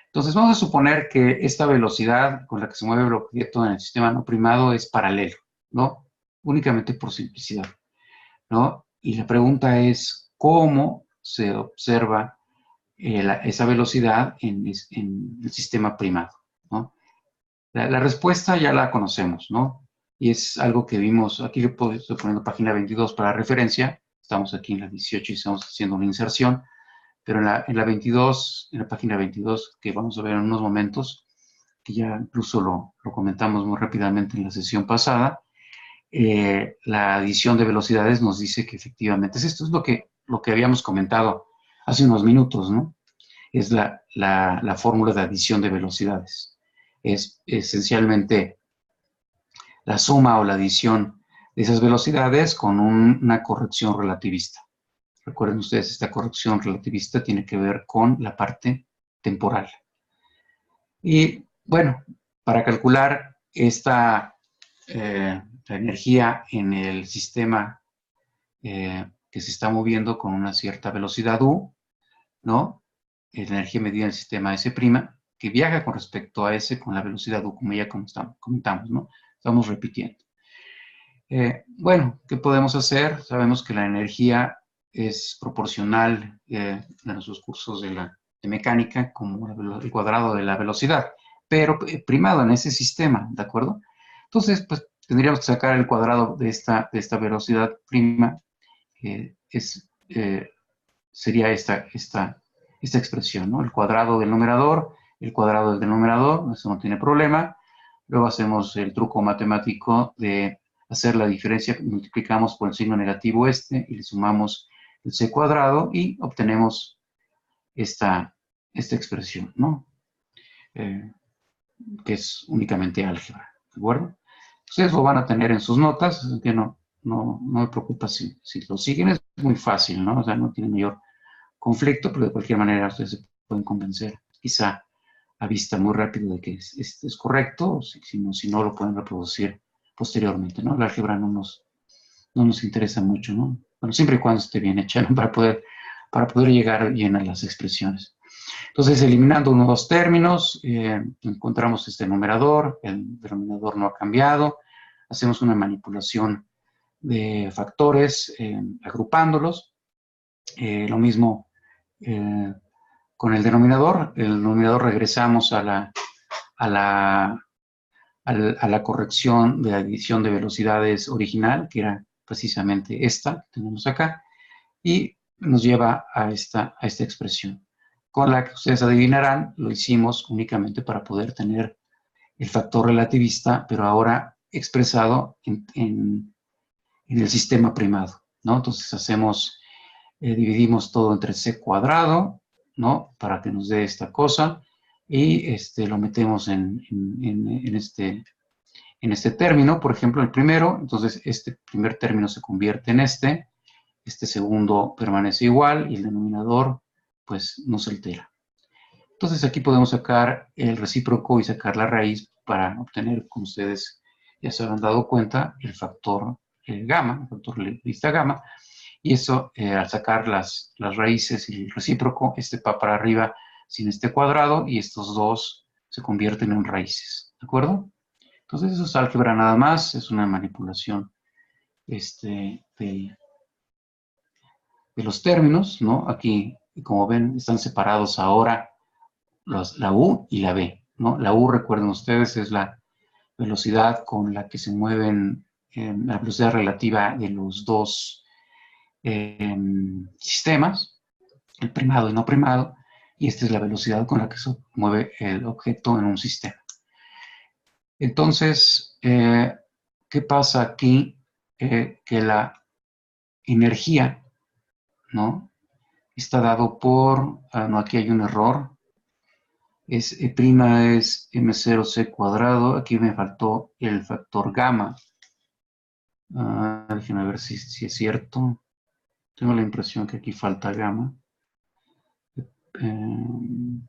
[SPEAKER 1] Entonces vamos a suponer que esta velocidad con la que se mueve el objeto en el sistema no primado es paralelo, ¿no? Únicamente por simplicidad, ¿no? Y la pregunta es, ¿cómo se observa esa velocidad en el sistema primado, ¿no? La respuesta ya la conocemos, ¿no? Y es algo que vimos, aquí le estoy poniendo página 22 para referencia, estamos aquí en la 18 y estamos haciendo una inserción, pero en la 22, en la página 22, que vamos a ver en unos momentos, que ya incluso lo comentamos muy rápidamente en la sesión pasada, la adición de velocidades nos dice que efectivamente, esto es lo que habíamos comentado hace unos minutos, ¿no? Es la fórmula de adición de velocidades. Es esencialmente la suma o la adición de esas velocidades con una corrección relativista. Recuerden ustedes, esta corrección relativista tiene que ver con la parte temporal. Y bueno, para calcular la energía en el sistema que se está moviendo con una cierta velocidad u, ¿no? La energía medida en el sistema S', que viaja con respecto a S con la velocidad u, como ya comentamos, ¿no? Estamos repitiendo. Bueno, ¿qué podemos hacer? Sabemos que la energía es proporcional en nuestros cursos de mecánica como el cuadrado de la velocidad, pero primado en ese sistema, ¿de acuerdo? Entonces, pues tendríamos que sacar el cuadrado de esta velocidad prima, que sería esta expresión, ¿no? El cuadrado del numerador, el cuadrado del denominador, eso no tiene problema. Luego hacemos el truco matemático de hacer la diferencia, multiplicamos por el signo negativo y le sumamos el c cuadrado y obtenemos esta expresión, ¿no? Que es únicamente álgebra, ¿de acuerdo? Ustedes lo van a tener en sus notas, así que no no me preocupa si lo siguen, es muy fácil, ¿no? O sea, no tiene mayor conflicto, pero de cualquier manera ustedes se pueden convencer, quizá a vista muy rápido de que es correcto, o si no lo pueden reproducir posteriormente, ¿no? La álgebra no nos interesa mucho, ¿no? Bueno, siempre y cuando esté bien hecha, ¿no? Para poder llegar bien a las expresiones. Entonces, eliminando uno o dos términos, encontramos este numerador, el denominador no ha cambiado, hacemos una manipulación de factores, agrupándolos. Lo mismo con el denominador regresamos a la corrección de la división de velocidades original, que era precisamente esta que tenemos acá, y nos lleva a esta expresión, con la que ustedes adivinarán, lo hicimos únicamente para poder tener el factor relativista, pero ahora expresado en el sistema primado, ¿no? Entonces dividimos todo entre c cuadrado, ¿no? Para que nos dé esta cosa, y lo metemos en este término, por ejemplo, el primero, entonces este primer término se convierte en este segundo permanece igual y el denominador pues no se altera. Entonces aquí podemos sacar el recíproco y sacar la raíz para obtener, como ustedes ya se habrán dado cuenta, el factor gamma, el factor lista gamma, y eso al sacar las raíces y el recíproco, va para arriba sin este cuadrado y estos dos se convierten en raíces, ¿de acuerdo? Entonces eso es álgebra nada más, es una manipulación de los términos, ¿no? Aquí, como ven, están separados ahora la U y la B, ¿no? La U, recuerden ustedes, es la velocidad con la que se mueven, la velocidad relativa de los dos sistemas, el primado y no primado, y esta es la velocidad con la que se mueve el objeto en un sistema. Entonces, ¿qué pasa aquí? Que la energía, ¿no? Está dado por, no, aquí hay un error, E' es m0c cuadrado, aquí me faltó el factor gamma. Déjenme ver si es cierto. Tengo la impresión que aquí falta gamma.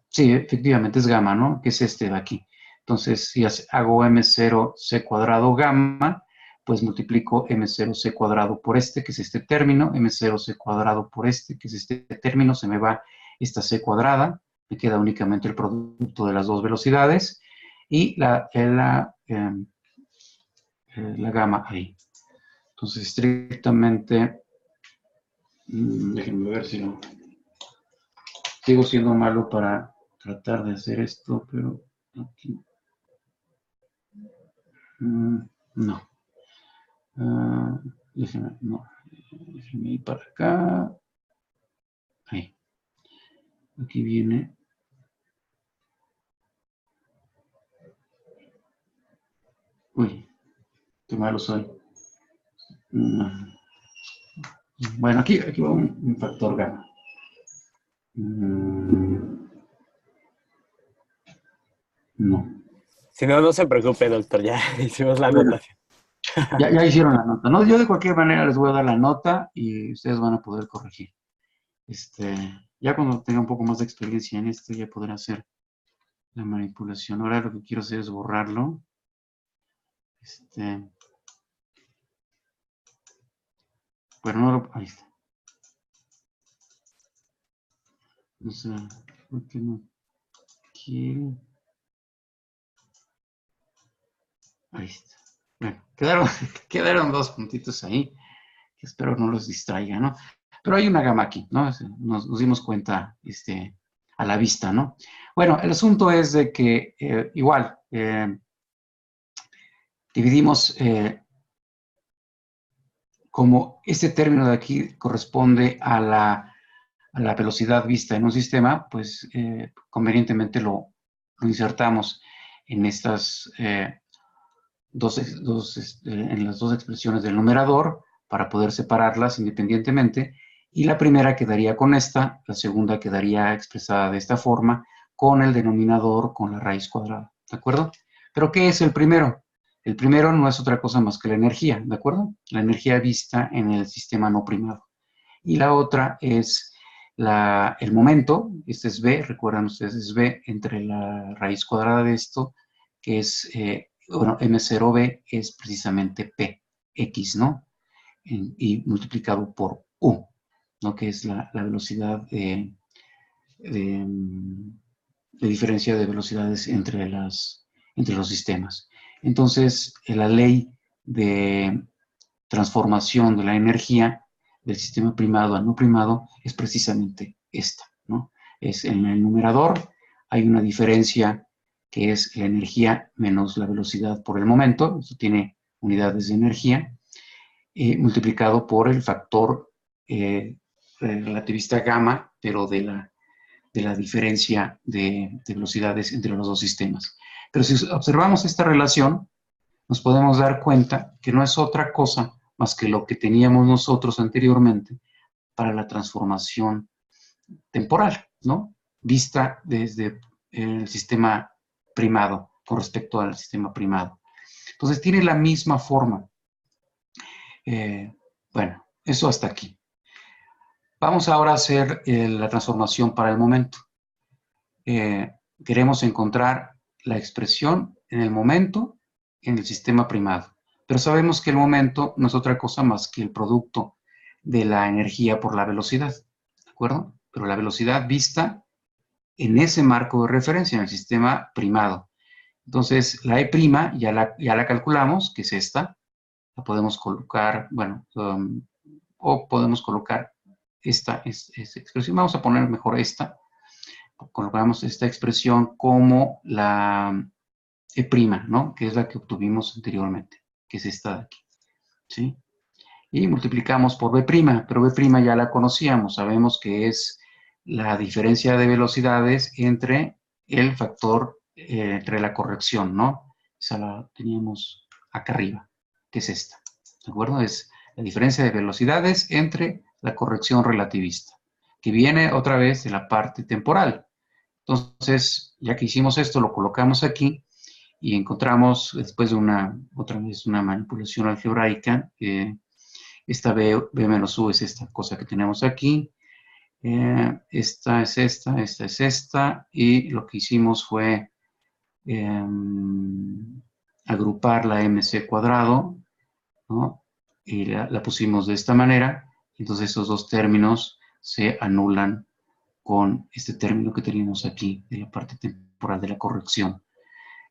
[SPEAKER 1] Sí, efectivamente es gamma, ¿no? Que es este de aquí. Entonces, si hago m0c cuadrado gamma, pues multiplico m0c cuadrado por este, que es este término, m0c cuadrado por este, que es este término, se me va esta c cuadrada, me queda únicamente el producto de las dos velocidades y la gamma ahí. Entonces, estrictamente, déjenme ver si no... Sigo siendo malo para tratar de hacer esto, pero aquí... no. Déjenme ir para acá. Ahí. Aquí viene. Uy, qué malo soy. Bueno, aquí va un factor gamma. No.
[SPEAKER 3] Si no, no se preocupe, doctor, ya hicimos la anotación.
[SPEAKER 1] Ya hicieron la nota, ¿no? Yo de cualquier manera les voy a dar la nota y ustedes van a poder corregir. Ya cuando tenga un poco más de experiencia en esto, ya podré hacer la manipulación. Ahora lo que quiero hacer es borrarlo. Bueno, no lo... Ahí está. O sea, ¿por qué no quiero? Ahí está. Bueno, quedaron dos puntitos ahí, que espero no los distraiga, ¿no? Pero hay una gama aquí, ¿no? Nos dimos cuenta a la vista, ¿no? Bueno, el asunto es de que igual dividimos como este término de aquí corresponde a la velocidad vista en un sistema, pues convenientemente lo insertamos en estas en las dos expresiones del numerador para poder separarlas independientemente, y la primera quedaría con esta, la segunda quedaría expresada de esta forma, con el denominador con la raíz cuadrada, ¿de acuerdo? Pero ¿qué es el primero? El primero no es otra cosa más que la energía, ¿de acuerdo? La energía vista en el sistema no primado. Y la otra es el momento, este es B, recuerdan ustedes, es B entre la raíz cuadrada de esto, que es, bueno, M0B es precisamente P, X, ¿no? Y multiplicado por U, ¿no? Que es la velocidad de, de diferencia de velocidades entre los sistemas. Entonces, la ley de transformación de la energía del sistema primado a no primado es precisamente esta, ¿no? Es en el numerador hay una diferencia que es la energía menos la velocidad por el momento, esto tiene unidades de energía, multiplicado por el factor relativista gamma, pero de la diferencia de velocidades entre los dos sistemas. Pero si observamos esta relación, nos podemos dar cuenta que no es otra cosa más que lo que teníamos nosotros anteriormente para la transformación temporal, ¿no? Vista desde el sistema primado con respecto al sistema primado. Entonces tiene la misma forma. Bueno, eso hasta aquí. Vamos ahora a hacer la transformación para el momento. Queremos encontrar la expresión en el momento en el sistema primado. Pero sabemos que el momento no es otra cosa más que el producto de la energía por la velocidad, ¿de acuerdo? Pero la velocidad vista en ese marco de referencia, en el sistema primado. Entonces, la E' ya la calculamos, que es esta. La podemos colocar, bueno, o podemos colocar esta expresión. Vamos a poner mejor esta. Colocamos esta expresión como la E', ¿no? Que es la que obtuvimos anteriormente, que es esta de aquí, ¿sí? Y multiplicamos por B', pero B' ya la conocíamos, sabemos que es la diferencia de velocidades entre el factor, entre la corrección, ¿no? Esa la teníamos acá arriba, que es esta, ¿de acuerdo? Es la diferencia de velocidades entre la corrección relativista, que viene otra vez de la parte temporal. Entonces, ya que hicimos esto, lo colocamos aquí y encontramos, después de otra vez una manipulación algebraica, esta B menos U es esta cosa que tenemos aquí, esta es esta, y lo que hicimos fue agrupar la MC cuadrado, ¿no? Y la pusimos de esta manera, entonces esos dos términos se anulan con este término que tenemos aquí de la parte temporal de la corrección.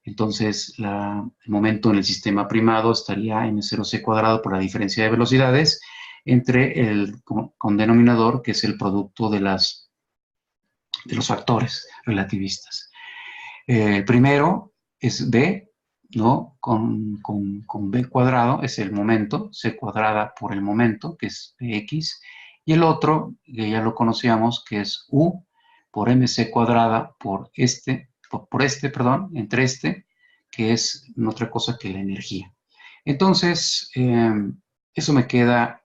[SPEAKER 1] Entonces, el momento en el sistema primado estaría m0c cuadrado por la diferencia de velocidades entre el con denominador, que es el producto de los factores relativistas. El primero es B, ¿no? Con B cuadrado es el momento, C cuadrada por el momento, que es Bx, y el otro, que ya lo conocíamos, que es U por mc cuadrada por entre este, que es no otra cosa que la energía. Entonces, eso me queda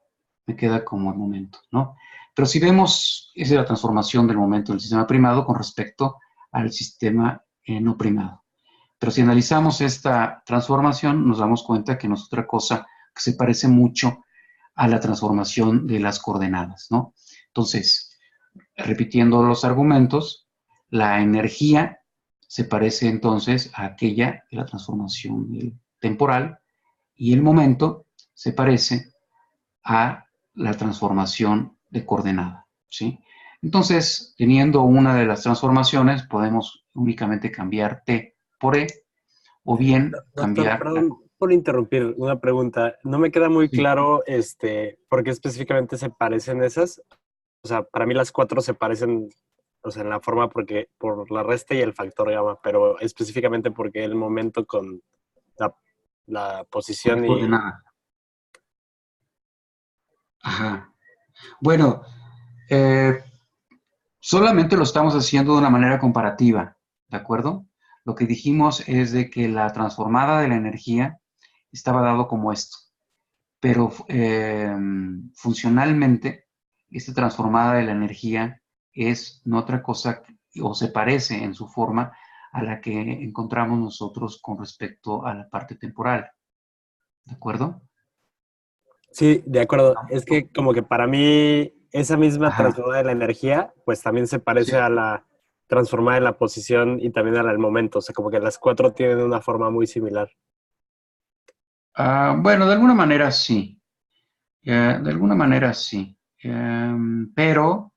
[SPEAKER 1] como el momento, ¿no? Pero si vemos, esa es la transformación del momento del sistema primado con respecto al sistema no primado. Pero si analizamos esta transformación, nos damos cuenta que no es otra cosa que se parece mucho a la transformación de las coordenadas, ¿no? Entonces, repitiendo los argumentos, la energía se parece entonces a aquella de la transformación temporal y el momento se parece a la transformación de coordenada, ¿sí? Entonces, teniendo una de las transformaciones, podemos únicamente cambiar T por E, o bien
[SPEAKER 3] Doctor,
[SPEAKER 1] cambiar...
[SPEAKER 3] perdón por interrumpir una pregunta. No me queda muy
[SPEAKER 1] Sí.
[SPEAKER 3] claro por qué específicamente se parecen esas. O sea, para mí las cuatro se parecen, o sea, en la forma por la resta y el factor gamma, pero específicamente porque el momento con la posición y...
[SPEAKER 1] Coordenada. Ajá. Bueno, solamente lo estamos haciendo de una manera comparativa, ¿de acuerdo? Lo que dijimos es de que la transformada de la energía estaba dado como esto, pero funcionalmente esta transformada de la energía es no otra cosa, o se parece en su forma a la que encontramos nosotros con respecto a la parte temporal. ¿De acuerdo?
[SPEAKER 3] Sí, de acuerdo. Es que como que para mí esa misma
[SPEAKER 1] Ajá,
[SPEAKER 3] transformada de la energía, pues también se parece
[SPEAKER 1] sí.
[SPEAKER 3] a la transformada de la posición y también a la del momento. O sea, como que las cuatro tienen una forma muy similar.
[SPEAKER 1] Bueno, de alguna manera sí. De alguna manera sí. Pero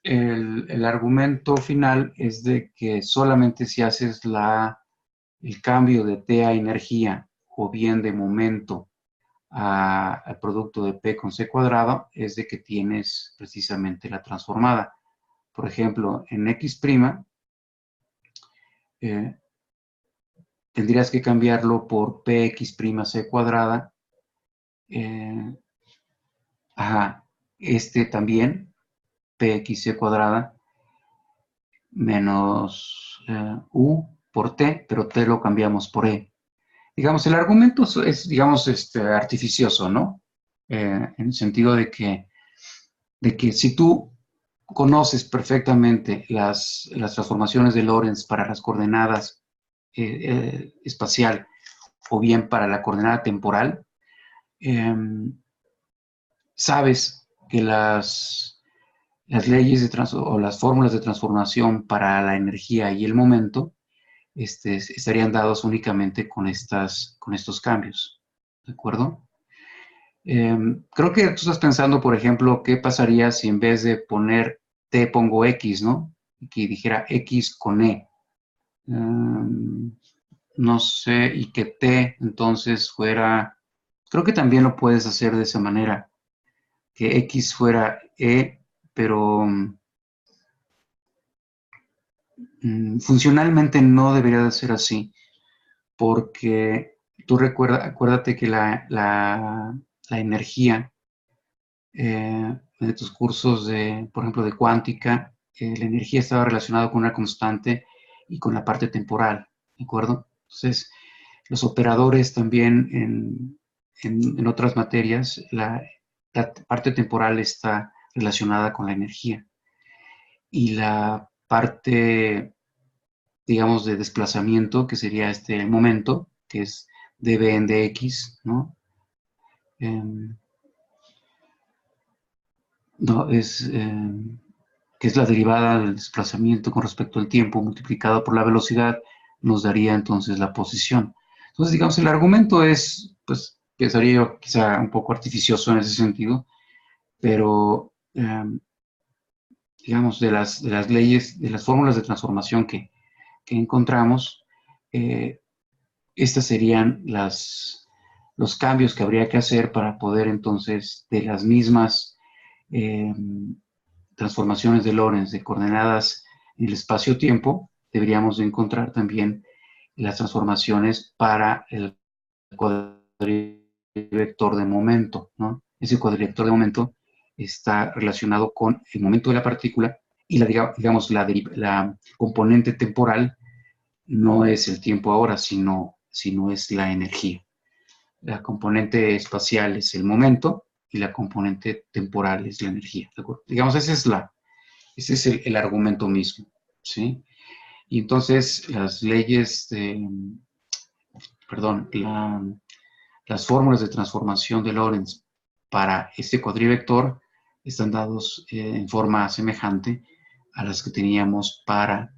[SPEAKER 1] el argumento final es de que solamente si haces el cambio de T a energía o bien de momento al producto de P con C cuadrado, es de que tienes precisamente la transformada. Por ejemplo, en X', eh, tendrías que cambiarlo por PX' C cuadrada. eh, ajá, este también, PXC cuadrada, menos U por T, pero T lo cambiamos por E. Digamos, el argumento es, digamos, artificioso, ¿no? En el sentido de que si tú conoces perfectamente las transformaciones de Lorentz para las coordenadas espacial o bien para la coordenada temporal, eh, sabes que las leyes o las fórmulas de transformación para la energía y el momento estarían dados únicamente con estos cambios. ¿De acuerdo? Creo que tú estás pensando, por ejemplo, qué pasaría si en vez de poner T pongo X, ¿no? Y que dijera X con E. No sé, y que T entonces fuera, creo que también lo puedes hacer de esa manera, que X fuera E, pero funcionalmente no debería de ser así, porque acuérdate que la energía de tus cursos de, por ejemplo, de cuántica, la energía estaba relacionada con una constante y con la parte temporal, ¿de acuerdo? Entonces, los operadores también en otras materias, la parte temporal está relacionada con la energía y la parte, digamos, de desplazamiento, que sería el momento, que es dB en dx, ¿no? Eh, no, que es la derivada del desplazamiento con respecto al tiempo multiplicado por la velocidad, nos daría entonces la posición. Entonces, digamos, el argumento es, pues, pensaría yo quizá un poco artificioso en ese sentido, pero, digamos, de las leyes, de las fórmulas de transformación que encontramos, eh, estas serían los cambios que habría que hacer para poder entonces, de las mismas eh, transformaciones de Lorentz de coordenadas en el espacio-tiempo, deberíamos de encontrar también las transformaciones para el cuadrivector de momento, ¿no? Ese cuadrivector de momento está relacionado con el momento de la partícula y digamos, la componente temporal no es el tiempo ahora, sino es la energía. La componente espacial es el momento y la componente temporal es la energía. ¿De acuerdo? Digamos, ese es el argumento mismo, ¿sí? Y entonces perdón, las fórmulas de transformación de Lorentz para este cuadrivector están dados en forma semejante a las que teníamos para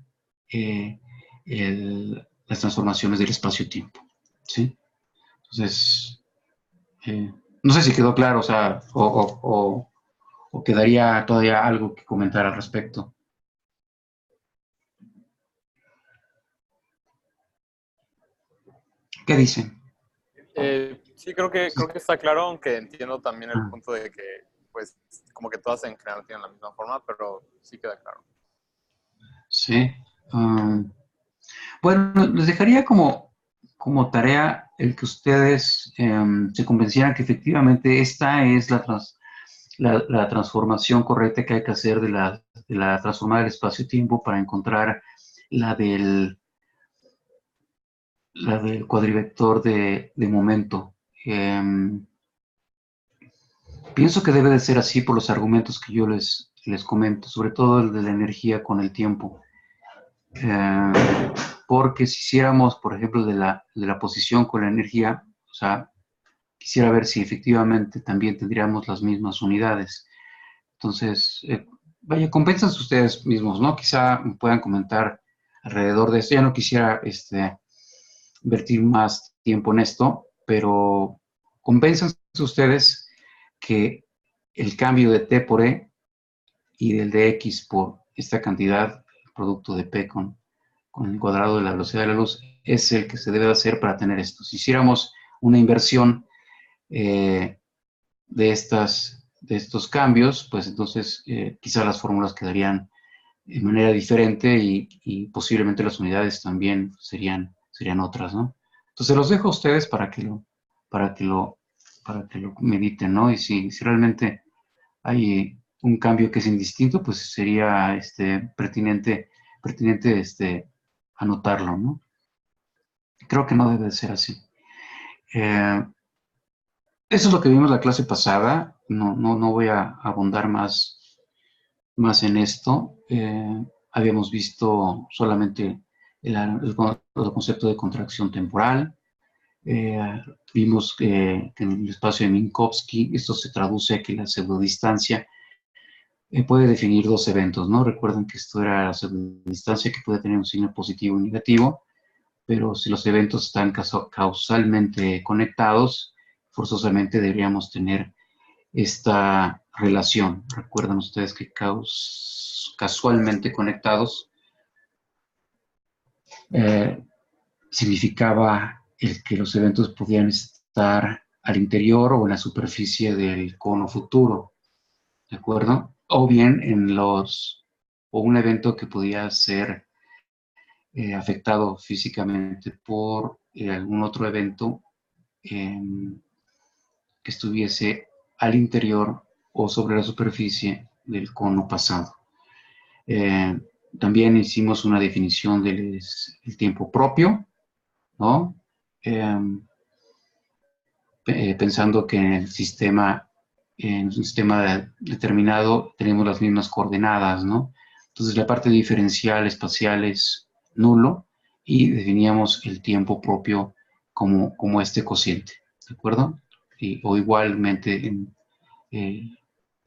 [SPEAKER 1] eh, las transformaciones del espacio-tiempo, ¿sí? Entonces, no sé si quedó claro, o sea, o quedaría todavía algo que comentar al respecto. ¿Qué dicen?
[SPEAKER 2] Sí, creo que está claro, aunque entiendo también el
[SPEAKER 1] Ah,
[SPEAKER 2] punto de que, pues, como que todas en general tienen la misma forma, pero sí queda claro.
[SPEAKER 1] sí. Um, bueno, les dejaría como tarea el que ustedes se convencieran que efectivamente esta es la transformación correcta que hay que hacer de la transformada del espacio-tiempo para encontrar la del, la del cuadrivector de momento. Pienso que debe de ser así por los argumentos que yo les comento, sobre todo el de la energía con el tiempo. Porque si hiciéramos, por ejemplo, de la posición con la energía, o sea, quisiera ver si efectivamente también tendríamos las mismas unidades. Entonces, vaya, compénsense ustedes mismos, ¿no? Quizá me puedan comentar alrededor de esto. Ya no quisiera invertir más tiempo en esto, pero compénsense ustedes que el cambio de T por E y del de X por esta cantidad, el producto de P con el cuadrado de la velocidad de la luz, es el que se debe hacer para tener esto. Si hiciéramos una inversión de estos cambios, pues entonces quizás las fórmulas quedarían de manera diferente y posiblemente las unidades también serían otras, ¿no? Entonces los dejo a ustedes para que lo, para que lo mediten, ¿no? Y si realmente hay un cambio que es indistinto, pues sería pertinente anotarlo, ¿no? Creo que no debe ser así. Eso es lo que vimos la clase pasada. No voy a abundar más en esto. Habíamos visto solamente el concepto de contracción temporal. Vimos que en el espacio de Minkowski esto se traduce a que la pseudodistancia puede definir dos eventos, ¿no? Recuerden que esto era la pseudodistancia que puede tener un signo positivo y negativo, pero si los eventos están causalmente conectados, forzosamente deberíamos tener esta relación. Recuerdan ustedes que casualmente conectados significaba el que los eventos podían estar al interior o en la superficie del cono futuro, ¿de acuerdo? O bien o un evento que podía ser afectado físicamente por algún otro evento que estuviese al interior o sobre la superficie del cono pasado. También hicimos una definición del tiempo propio, ¿no? Pensando que en un sistema determinado tenemos las mismas coordenadas, ¿no? Entonces la parte diferencial espacial es nulo y definíamos el tiempo propio como este cociente, ¿de acuerdo? O igualmente en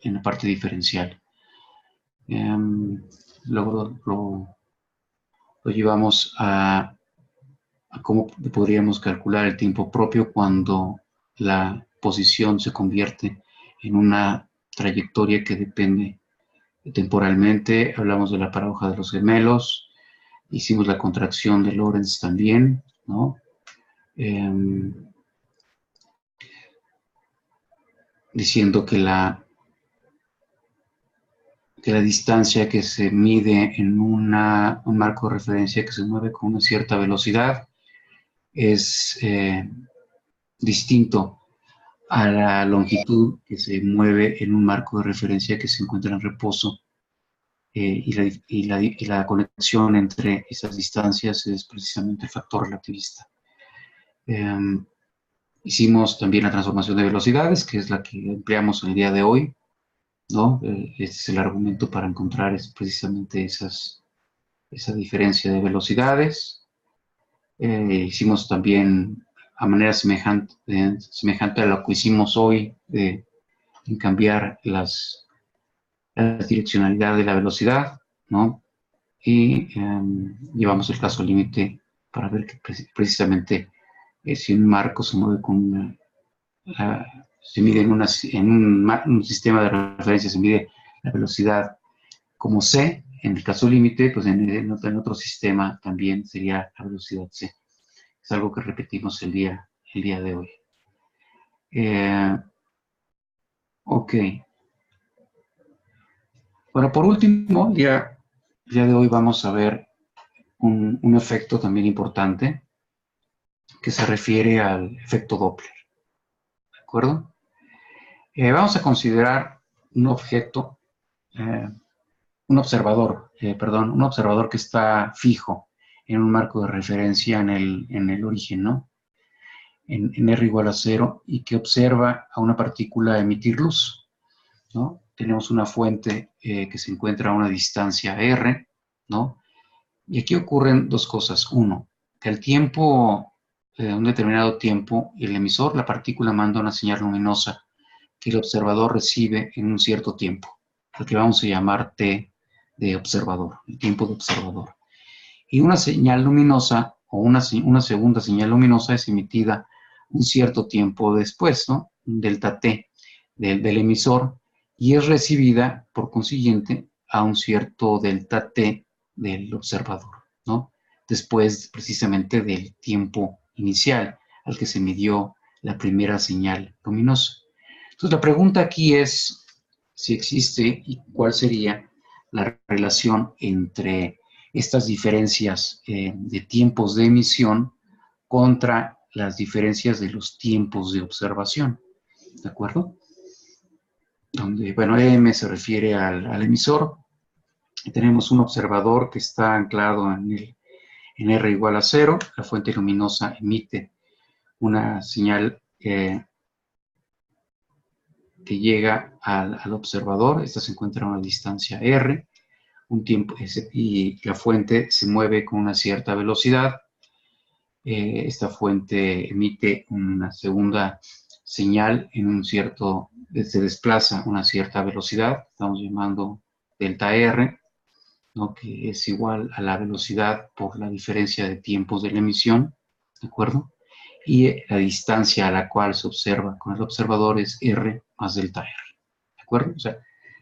[SPEAKER 1] la parte diferencial. Luego lo llevamos a cómo podríamos calcular el tiempo propio cuando la posición se convierte en una trayectoria que depende temporalmente. Hablamos de la paradoja de los gemelos, hicimos la contracción de Lorentz también, ¿no? Diciendo que la distancia que se mide en un marco de referencia que se mueve con una cierta velocidad es distinto a la longitud que se mueve en un marco de referencia que se encuentra en reposo. Y la conexión entre esas distancias es precisamente el factor relativista. Hicimos también la transformación de velocidades, que es la que empleamos el día de hoy, ¿no? Este es el argumento para encontrar precisamente esa diferencia de velocidades. Hicimos también a manera semejante a lo que hicimos hoy en cambiar la direccionalidad de la velocidad, ¿no? Y llevamos el caso límite para ver que precisamente si un marco se mueve con se mide en un sistema de referencia, se mide la velocidad como c, en el caso límite, pues en otro sistema también sería la velocidad c. Es algo que repetimos el día de hoy. Ok. Bueno, por último, el día de hoy vamos a ver un efecto también importante que se refiere al efecto Doppler. ¿De acuerdo? Vamos a considerar un objeto, un observador que está fijo en un marco de referencia en el origen, ¿no? En R igual a 0 y que observa a una partícula emitir luz, ¿no? Tenemos una fuente que se encuentra a una distancia R, ¿no? Y aquí ocurren dos cosas. Uno, que al tiempo un determinado tiempo, el emisor, la partícula, manda una señal luminosa que el observador recibe en un cierto tiempo, lo que vamos a llamar T de observador, el tiempo de observador. Y una señal luminosa o una segunda señal luminosa es emitida un cierto tiempo después, ¿no? Un delta T del emisor, y es recibida, por consiguiente, a un cierto delta T del observador, ¿no? Después precisamente del tiempo inicial al que se midió la primera señal luminosa. Entonces la pregunta aquí es si existe y cuál sería la relación entre estas diferencias de tiempos de emisión contra las diferencias de los tiempos de observación, ¿de acuerdo? Donde, bueno, M se refiere al emisor, y tenemos un observador que está anclado en R igual a 0, la fuente luminosa emite una señal que llega al observador, esta se encuentra a una distancia R, un tiempo, y la fuente se mueve con una cierta velocidad. Esta fuente emite una segunda señal en un cierto, se desplaza a una cierta velocidad, estamos llamando delta R, ¿no? Que es igual a la velocidad por la diferencia de tiempos de la emisión, ¿de acuerdo? Y la distancia a la cual se observa con el observador es R más delta R, ¿de acuerdo? O sea,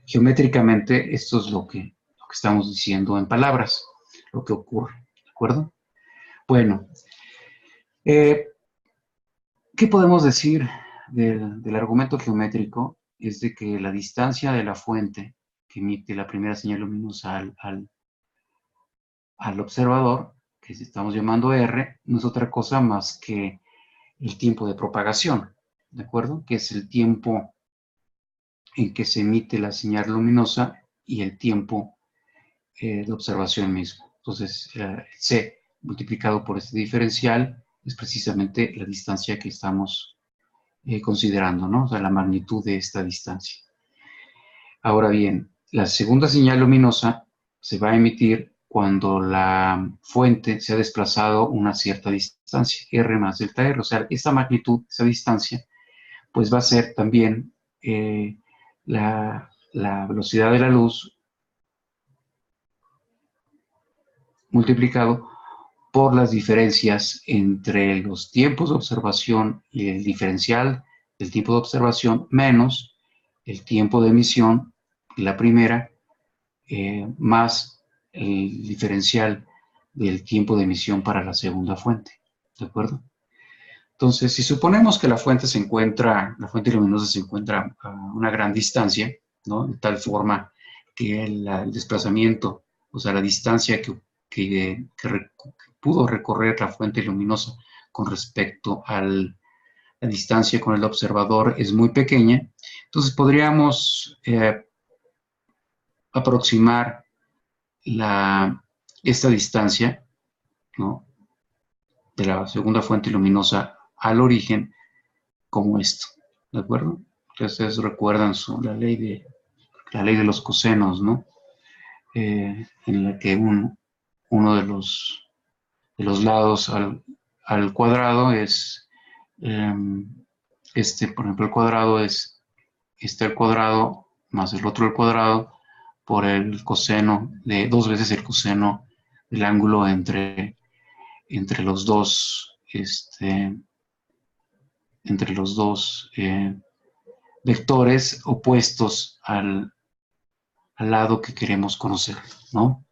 [SPEAKER 1] geométricamente esto es lo que estamos diciendo en palabras, lo que ocurre, ¿de acuerdo? Bueno, ¿qué podemos decir del argumento geométrico? Es de que la distancia de la fuente que emite la primera señal luminosa al observador, que estamos llamando R, no es otra cosa más que el tiempo de propagación, ¿de acuerdo? Que es el tiempo en que se emite la señal luminosa y el tiempo de observación mismo. Entonces, C multiplicado por este diferencial es precisamente la distancia que estamos considerando, ¿no? O sea, la magnitud de esta distancia. Ahora bien, la segunda señal luminosa se va a emitir cuando la fuente se ha desplazado una cierta distancia, R más delta R. O sea, esta magnitud, esa distancia, pues va a ser también la velocidad de la luz multiplicado por las diferencias entre los tiempos de observación y el diferencial del tiempo de observación menos el tiempo de emisión, la primera, más el diferencial del tiempo de emisión para la segunda fuente, ¿de acuerdo? Entonces, si suponemos que la fuente luminosa se encuentra a una gran distancia, ¿no? De tal forma que el desplazamiento, o sea, la distancia que pudo recorrer la fuente luminosa con respecto a la distancia con el observador es muy pequeña, entonces podríamos aproximar esta distancia, ¿no? De la segunda fuente luminosa al origen como esto, ¿de acuerdo? Ustedes recuerdan la ley de los cosenos, ¿no? En la que uno de los lados al cuadrado es, por ejemplo, el cuadrado es el cuadrado más el otro al cuadrado por el coseno de 2 veces el coseno del ángulo entre los dos, vectores opuestos al lado que queremos conocer, ¿no?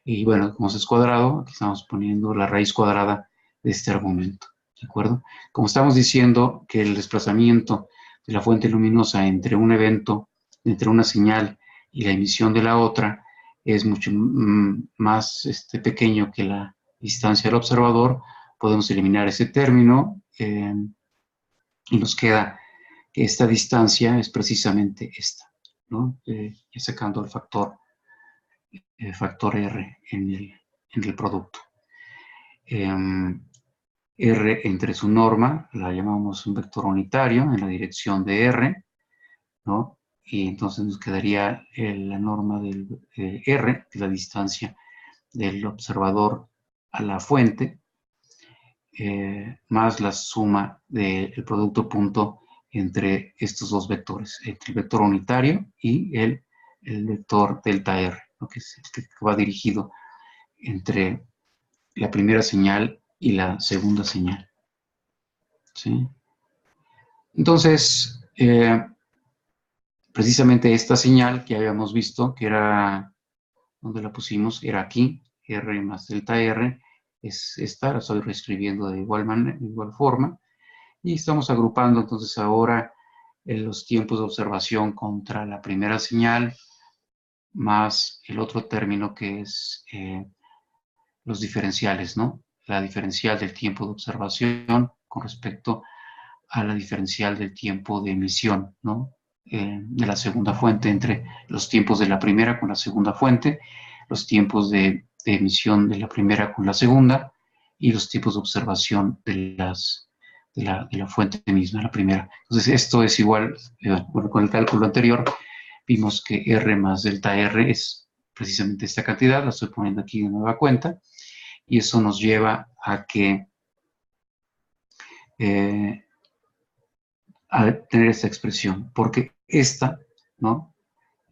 [SPEAKER 1] Y bueno, como es cuadrado, aquí estamos poniendo la raíz cuadrada de este argumento, ¿de acuerdo? Como estamos diciendo que el desplazamiento de la fuente luminosa entre un evento, entre una señal y la emisión de la otra, es mucho más pequeño que la distancia del observador, podemos eliminar ese término y nos queda que esta distancia es precisamente esta, ¿no? Ya sacando el factor R en el producto. R entre su norma, la llamamos un vector unitario en la dirección de R, ¿no? Y entonces nos quedaría la norma del R, que es la distancia del observador a la fuente, más la suma del producto punto entre estos dos vectores, entre el vector unitario y el vector delta R, ¿no? Que es el que va dirigido entre la primera señal y la segunda señal. ¿Sí? Entonces, precisamente esta señal que habíamos visto, que era, donde la pusimos, era aquí, R más delta R, es esta, la estoy reescribiendo de igual forma, y estamos agrupando entonces ahora los tiempos de observación contra la primera señal, más el otro término que es los diferenciales, ¿no? La diferencial del tiempo de observación con respecto a la diferencial del tiempo de emisión, ¿no? De la segunda fuente, entre los tiempos de la primera con la segunda fuente, los tiempos de emisión de la primera con la segunda y los tiempos de observación de la fuente misma, la primera. Entonces, esto es igual, bueno, con el cálculo anterior, vimos que R más delta R es precisamente esta cantidad, la estoy poniendo aquí de nueva cuenta, y eso nos lleva a que a tener esta expresión, porque esta, ¿no?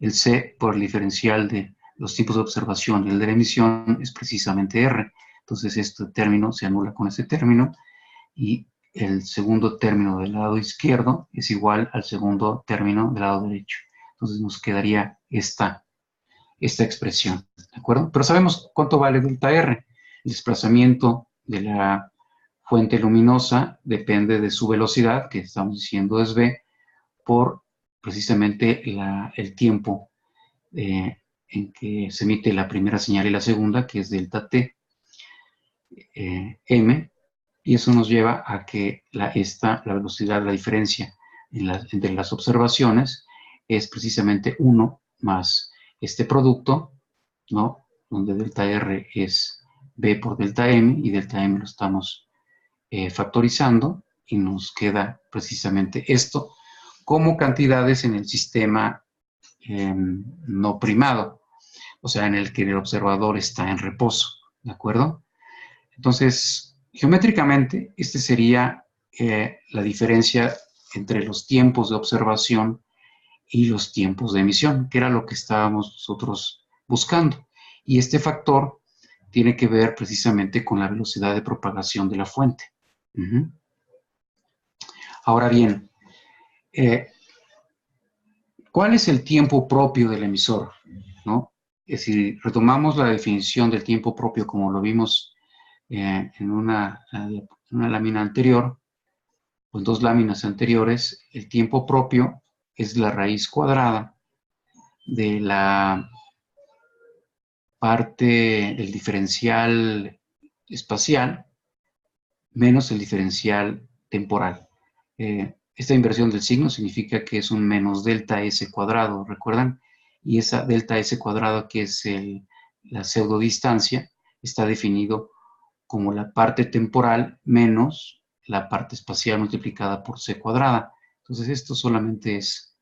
[SPEAKER 1] El C por el diferencial de los tiempos de observación y el de la emisión es precisamente R. Entonces este término se anula con este término y el segundo término del lado izquierdo es igual al segundo término del lado derecho. Entonces nos quedaría esta expresión, ¿de acuerdo? Pero sabemos cuánto vale delta R. El desplazamiento de la fuente luminosa depende de su velocidad, que estamos diciendo es v, por precisamente el tiempo en que se emite la primera señal y la segunda, que es delta t, m, y eso nos lleva a que la velocidad, la diferencia entre las observaciones es precisamente 1 más este producto, ¿no? Donde delta r es b por delta m y delta m lo estamos factorizando y nos queda precisamente esto como cantidades en el sistema no primado, o sea, en el que el observador está en reposo, ¿de acuerdo? Entonces, geométricamente, este sería la diferencia entre los tiempos de observación y los tiempos de emisión, que era lo que estábamos nosotros buscando. Y este factor tiene que ver precisamente con la velocidad de propagación de la fuente. Ahora bien, ¿cuál es el tiempo propio del emisor? ¿No? Es decir, retomamos la definición del tiempo propio como lo vimos en una lámina anterior, o en dos láminas anteriores. El tiempo propio es la raíz cuadrada de la parte del diferencial espacial menos el diferencial temporal. Esta inversión del signo significa que es un menos delta S cuadrado, ¿recuerdan? Y esa delta S cuadrado, que es la pseudodistancia, está definido como la parte temporal menos la parte espacial multiplicada por C cuadrada. Entonces esto solamente es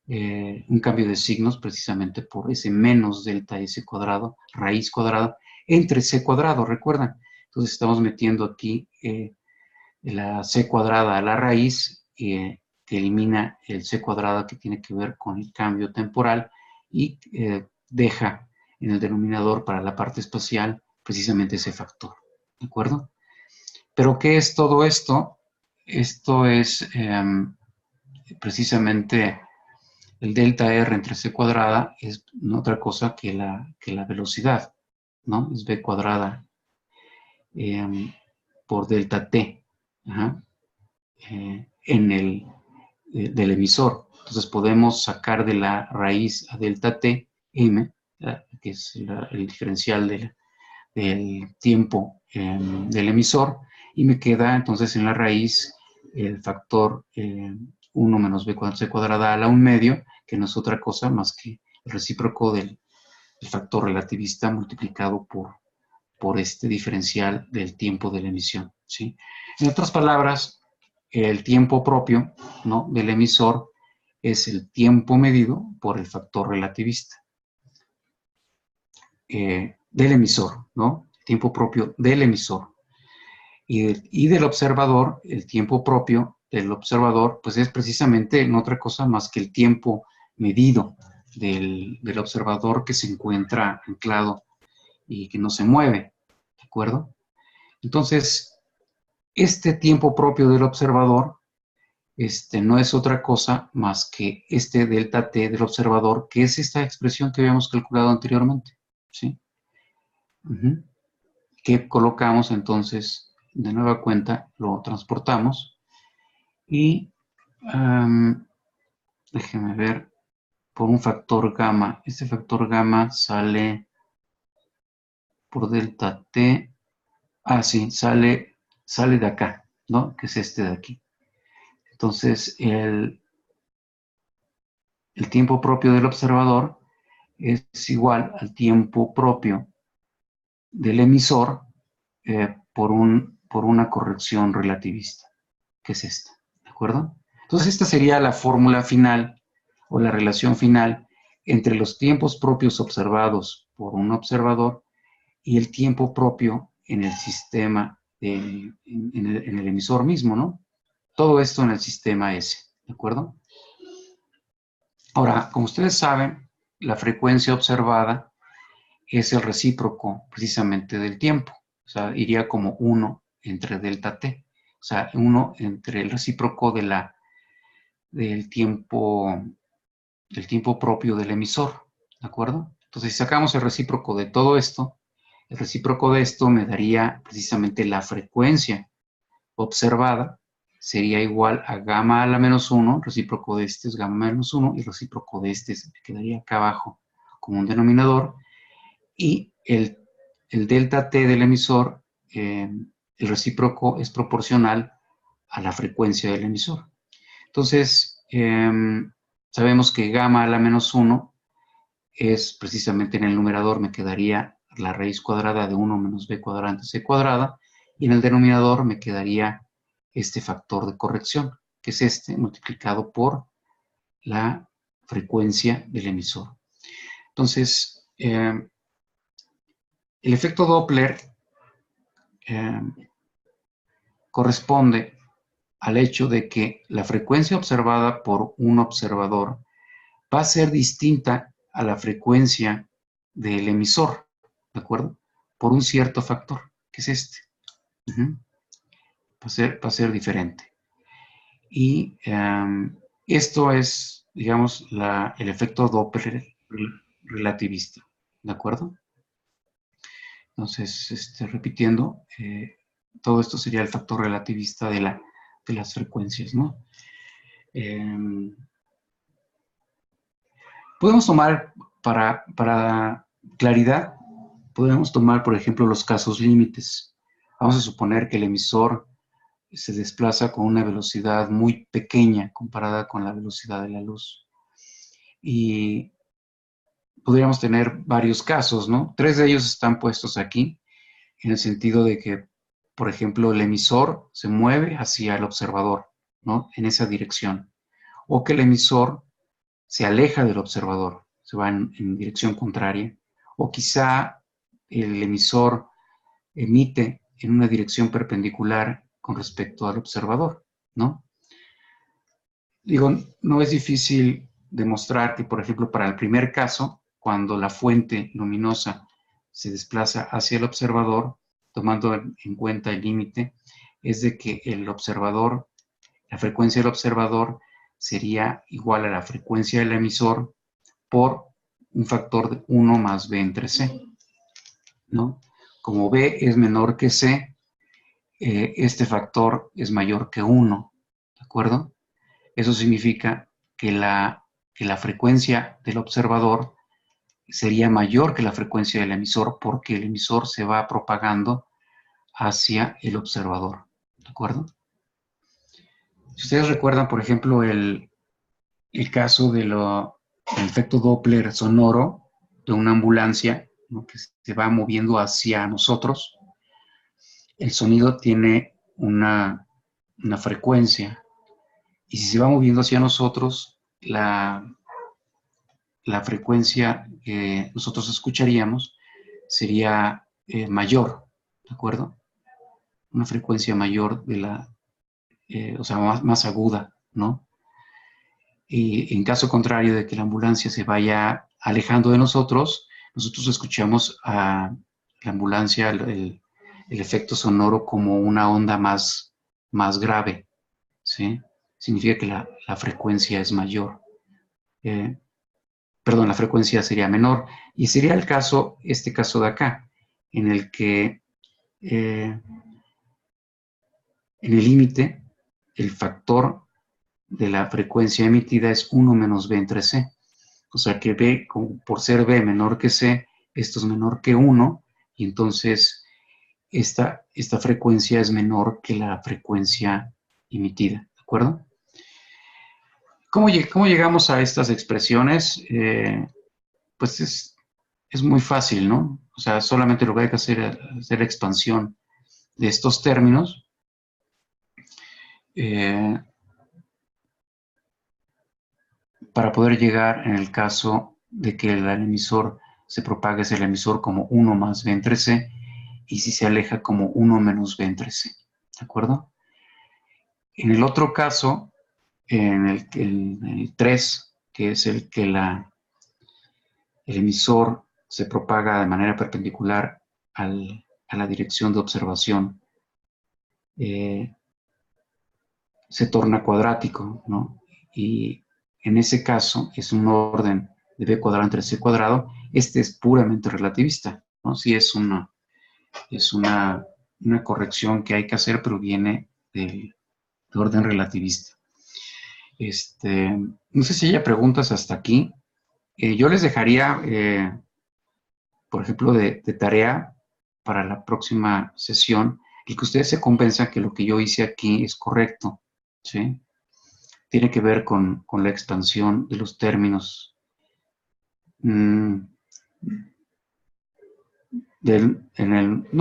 [SPEAKER 1] un cambio de signos precisamente por ese menos delta S cuadrado, raíz cuadrada, entre C cuadrado, ¿recuerdan? Entonces estamos metiendo aquí la C cuadrada a la raíz, que elimina el C cuadrado que tiene que ver con el cambio temporal y deja en el denominador para la parte espacial precisamente ese factor, ¿de acuerdo? Pero ¿qué es todo esto? Esto es precisamente el delta R entre C cuadrada, es no otra cosa que la velocidad, ¿no? Es V cuadrada por delta T, del emisor. Entonces podemos sacar de la raíz a delta T, M, que es el diferencial del tiempo del emisor, y me queda entonces en la raíz el factor 1 menos b cuadrada c cuadrada a la 1/2, que no es otra cosa más que el recíproco del factor relativista multiplicado por este diferencial del tiempo de la emisión, ¿sí? En otras palabras, el tiempo propio, ¿no?, del emisor es el tiempo medido por el factor relativista del emisor, ¿no? El tiempo propio del emisor. Y del observador, el tiempo propio del observador, pues es precisamente no otra cosa más que el tiempo medido del observador que se encuentra anclado y que no se mueve, ¿de acuerdo? Entonces, este tiempo propio del observador no es otra cosa más que este delta t del observador, que es esta expresión que habíamos calculado anteriormente, ¿sí? Que colocamos entonces de nueva cuenta, lo transportamos y déjeme ver, por un factor gamma. Este factor gamma sale por delta t. Sí, sale de acá, ¿no? Que es este de aquí. Entonces, el tiempo propio del observador es igual al tiempo propio del emisor por una corrección relativista, que es esta, ¿de acuerdo? Entonces, esta sería la fórmula final o la relación final entre los tiempos propios observados por un observador y el tiempo propio en el sistema, en el emisor mismo, ¿no? Todo esto en el sistema S, ¿de acuerdo? Ahora, como ustedes saben, la frecuencia observada es el recíproco precisamente del tiempo. O sea, iría como 1 entre delta t. O sea, 1 entre el recíproco del tiempo propio del emisor. ¿De acuerdo? Entonces, si sacamos el recíproco de todo esto, el recíproco de esto me daría precisamente la frecuencia observada. Sería igual a gamma a la menos 1, el recíproco de este es gamma menos 1, y el recíproco de este me quedaría acá abajo como un denominador, y el delta t del emisor, el recíproco es proporcional a la frecuencia del emisor. Entonces, sabemos que gamma a la menos 1 es precisamente en el numerador me quedaría la raíz cuadrada de 1 menos b cuadrada antes c cuadrada, y en el denominador me quedaría este factor de corrección, que es este multiplicado por la frecuencia del emisor. Entonces, el efecto Doppler corresponde al hecho de que la frecuencia observada por un observador va a ser distinta a la frecuencia del emisor, ¿de acuerdo? Por un cierto factor, que es este. Va a ser diferente. Y esto es, digamos, el efecto Doppler relativista, ¿de acuerdo? Entonces, repitiendo, todo esto sería el factor relativista de las frecuencias, ¿no? Podemos tomar, para claridad, podemos tomar, por ejemplo, los casos límites. Vamos a suponer que el emisor se desplaza con una velocidad muy pequeña comparada con la velocidad de la luz. Y podríamos tener varios casos, ¿no? 3 de ellos están puestos aquí, en el sentido de que, por ejemplo, el emisor se mueve hacia el observador, ¿no? En esa dirección. O que el emisor se aleja del observador, se va en dirección contraria. O quizá el emisor emite en una dirección perpendicular con respecto al observador, ¿no? Digo, no es difícil demostrar que, por ejemplo, para el primer caso, cuando la fuente luminosa se desplaza hacia el observador, tomando en cuenta el límite, es de que el observador, la frecuencia del observador sería igual a la frecuencia del emisor por un factor de 1 más b entre c, ¿no? Como b es menor que c, este factor es mayor que 1, ¿de acuerdo? Eso significa que la frecuencia del observador sería mayor que la frecuencia del emisor, porque el emisor se va propagando hacia el observador, ¿de acuerdo? Si ustedes recuerdan, por ejemplo, el caso del efecto Doppler sonoro de una ambulancia, ¿no?, que se va moviendo hacia nosotros, el sonido tiene una frecuencia, y si se va moviendo hacia nosotros, la frecuencia que nosotros escucharíamos sería mayor, ¿de acuerdo? una frecuencia mayor de la, o sea, más aguda, ¿no? Y en caso contrario de que la ambulancia se vaya alejando de nosotros, nosotros escuchamos a la ambulancia, el efecto sonoro como una onda más grave, ¿sí? Significa que la frecuencia es mayor. Eh, perdón, la frecuencia sería menor. Y sería el caso, este caso de acá, en el que en el límite, el factor de la frecuencia emitida es 1 menos B entre C. O sea que B, por ser B menor que C, esto es menor que 1, y entonces esta frecuencia es menor que la frecuencia emitida, ¿de acuerdo? ¿Cómo llegamos a estas expresiones? Pues es muy fácil, ¿no? O sea, solamente lo que hay que hacer es hacer expansión de estos términos. Para poder llegar en el caso de que el emisor se propague hacia el emisor como 1 más B entre C, y si se aleja como 1 menos B entre C, ¿de acuerdo? En el otro caso, en el 3, que es el que el emisor se propaga de manera perpendicular a la dirección de observación, se torna cuadrático, ¿no? Y en ese caso es un orden de B cuadrado entre C cuadrado. Este es puramente relativista, ¿no? Sí es una corrección que hay que hacer, pero viene del orden relativista. No sé si haya preguntas hasta aquí. Yo les dejaría, por ejemplo, de tarea para la próxima sesión, el que ustedes se convenzan que lo que yo hice aquí es correcto, ¿sí? Tiene que ver con la expansión de los términos no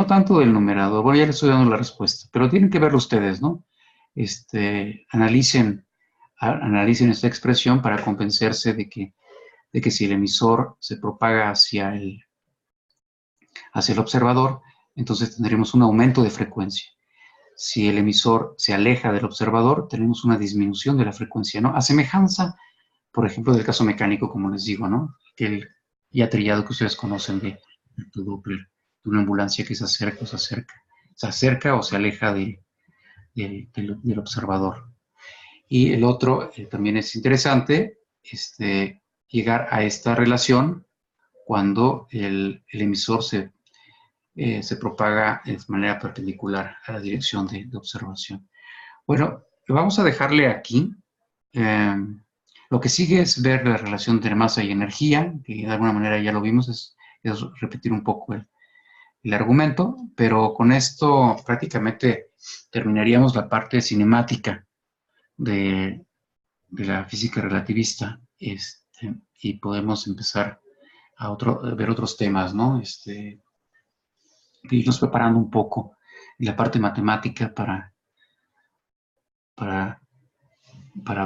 [SPEAKER 1] tanto del numerador, bueno, ya les estoy dando la respuesta, pero tienen que verlo ustedes, ¿no? Analicen esta expresión para convencerse de que si el emisor se propaga hacia el observador, entonces tendremos un aumento de frecuencia. Si el emisor se aleja del observador, tenemos una disminución de la frecuencia, ¿no? A semejanza, por ejemplo, del caso mecánico, como les digo, ¿no? El ya trillado que ustedes conocen de Doppler, de una ambulancia que se acerca o se aleja del observador. Y el otro también es interesante, llegar a esta relación cuando el emisor se propaga de manera perpendicular a la dirección de observación. Bueno, vamos a dejarle aquí. Lo que sigue es ver la relación entre masa y energía, que de alguna manera ya lo vimos, es repetir un poco el argumento, pero con esto prácticamente terminaríamos la parte cinemática de la física relativista, y podemos empezar a ver otros temas, ¿no? Irnos preparando un poco en la parte matemática para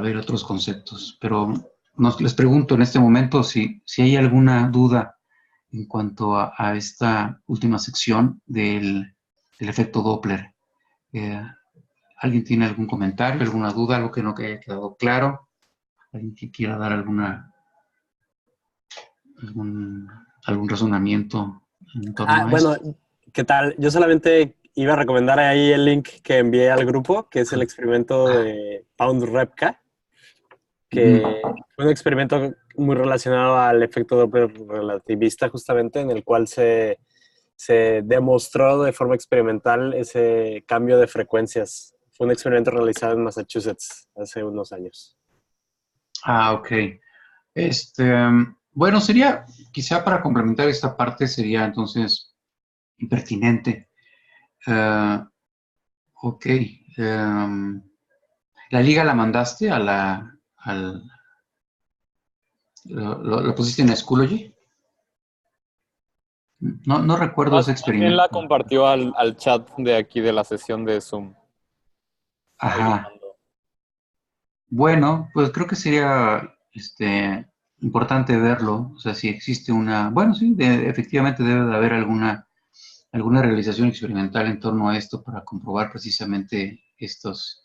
[SPEAKER 1] ver otros conceptos. Pero les pregunto en este momento si hay alguna duda en cuanto a esta última sección del efecto Doppler. ¿Alguien tiene algún comentario, alguna duda, algo que no haya quedado claro? ¿Alguien que quiera dar algún razonamiento en torno a
[SPEAKER 3] Bueno,
[SPEAKER 1] esto?
[SPEAKER 3] ¿qué tal? Yo solamente iba a recomendar ahí el link que envié al grupo, que es el experimento de Pound-Repka, que fue un experimento muy relacionado al efecto Doppler relativista, justamente, en el cual se demostró de forma experimental ese cambio de frecuencias. Fue un experimento realizado en Massachusetts hace unos años.
[SPEAKER 1] Ok. Bueno, sería, quizá para complementar esta parte, sería entonces impertinente. Ok. ¿La liga la mandaste lo pusiste en Schoology? No recuerdo ese
[SPEAKER 2] Más bien la
[SPEAKER 1] experimento.
[SPEAKER 2] compartió al chat de aquí de la sesión de Zoom. Ahí la
[SPEAKER 1] Ajá.
[SPEAKER 2] mandó.
[SPEAKER 1] Bueno, pues creo que sería importante verlo. O sea, si existe bueno, sí, efectivamente debe de haber alguna realización experimental en torno a esto para comprobar precisamente estas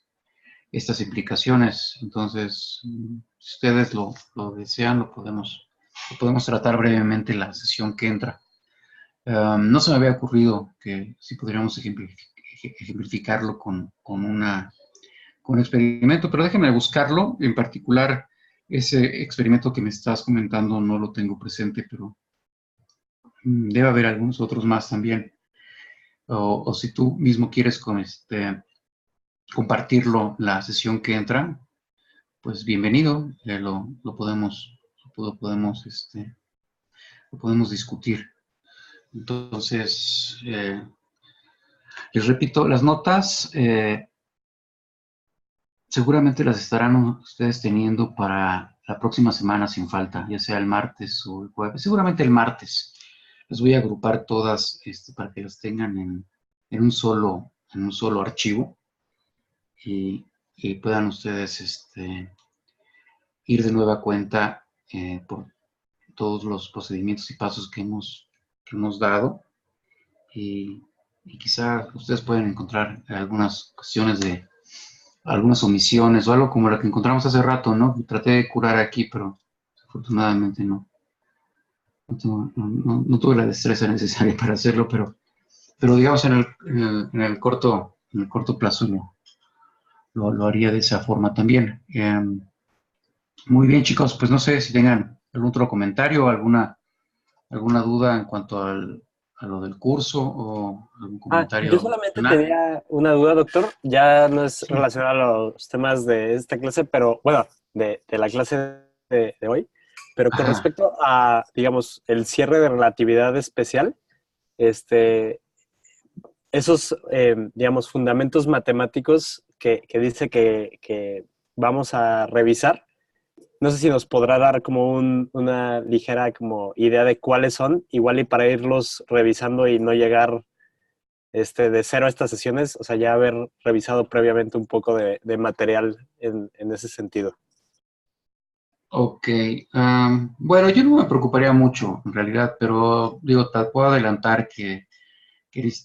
[SPEAKER 1] implicaciones. Entonces, si ustedes lo desean, lo podemos tratar brevemente en la sesión que entra. No se me había ocurrido que si pudiéramos ejemplificarlo con un experimento, pero déjenme buscarlo. En particular, ese experimento que me estás comentando no lo tengo presente, pero debe haber algunos otros más también. O si tú mismo quieres compartirlo la sesión que entra, pues bienvenido, lo podemos discutir. Entonces, les repito, las notas seguramente las estarán ustedes teniendo para la próxima semana sin falta, ya sea el martes o el jueves, seguramente el martes. Las voy a agrupar todas para que las tengan en un solo archivo y puedan ustedes ir de nueva cuenta por todos los procedimientos y pasos que hemos dado y quizá ustedes pueden encontrar algunas cuestiones de algunas omisiones o algo como la que encontramos hace rato, ¿no? Traté de curar aquí, pero afortunadamente no tuve la destreza necesaria para hacerlo, pero digamos en el corto plazo lo haría de esa forma también. Muy bien, chicos, pues no sé si tengan algún otro comentario o alguna duda en cuanto a lo del curso o algún
[SPEAKER 3] Yo
[SPEAKER 1] comentario
[SPEAKER 3] solamente
[SPEAKER 1] final.
[SPEAKER 3] tenía una duda, doctor. Ya no es
[SPEAKER 1] Sí.
[SPEAKER 3] relacionada a los temas de esta clase, pero bueno, de la clase de hoy. Pero con
[SPEAKER 1] Ajá.
[SPEAKER 3] respecto a, digamos, el cierre de relatividad especial, esos, digamos, fundamentos matemáticos que dice que vamos a revisar, no sé si nos podrá dar como una ligera como idea de cuáles son, igual y para irlos revisando y no llegar de cero a estas sesiones, o sea, ya haber revisado previamente un poco de material en ese sentido.
[SPEAKER 1] Ok. Bueno, yo no me preocuparía mucho en realidad, pero digo, te puedo adelantar que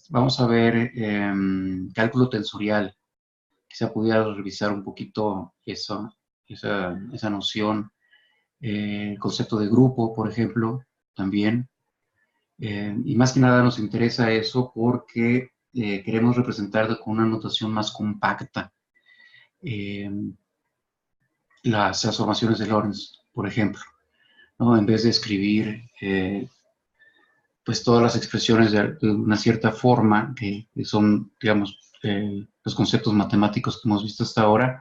[SPEAKER 1] vamos a ver cálculo tensorial. Quizá pudiera revisar un poquito esa noción. El concepto de grupo, por ejemplo, también. Y más que nada nos interesa eso porque queremos representar con una notación más compacta eh, las transformaciones de Lorentz, por ejemplo, ¿no? En vez de escribir pues todas las expresiones de una cierta forma, que son, digamos, los conceptos matemáticos que hemos visto hasta ahora,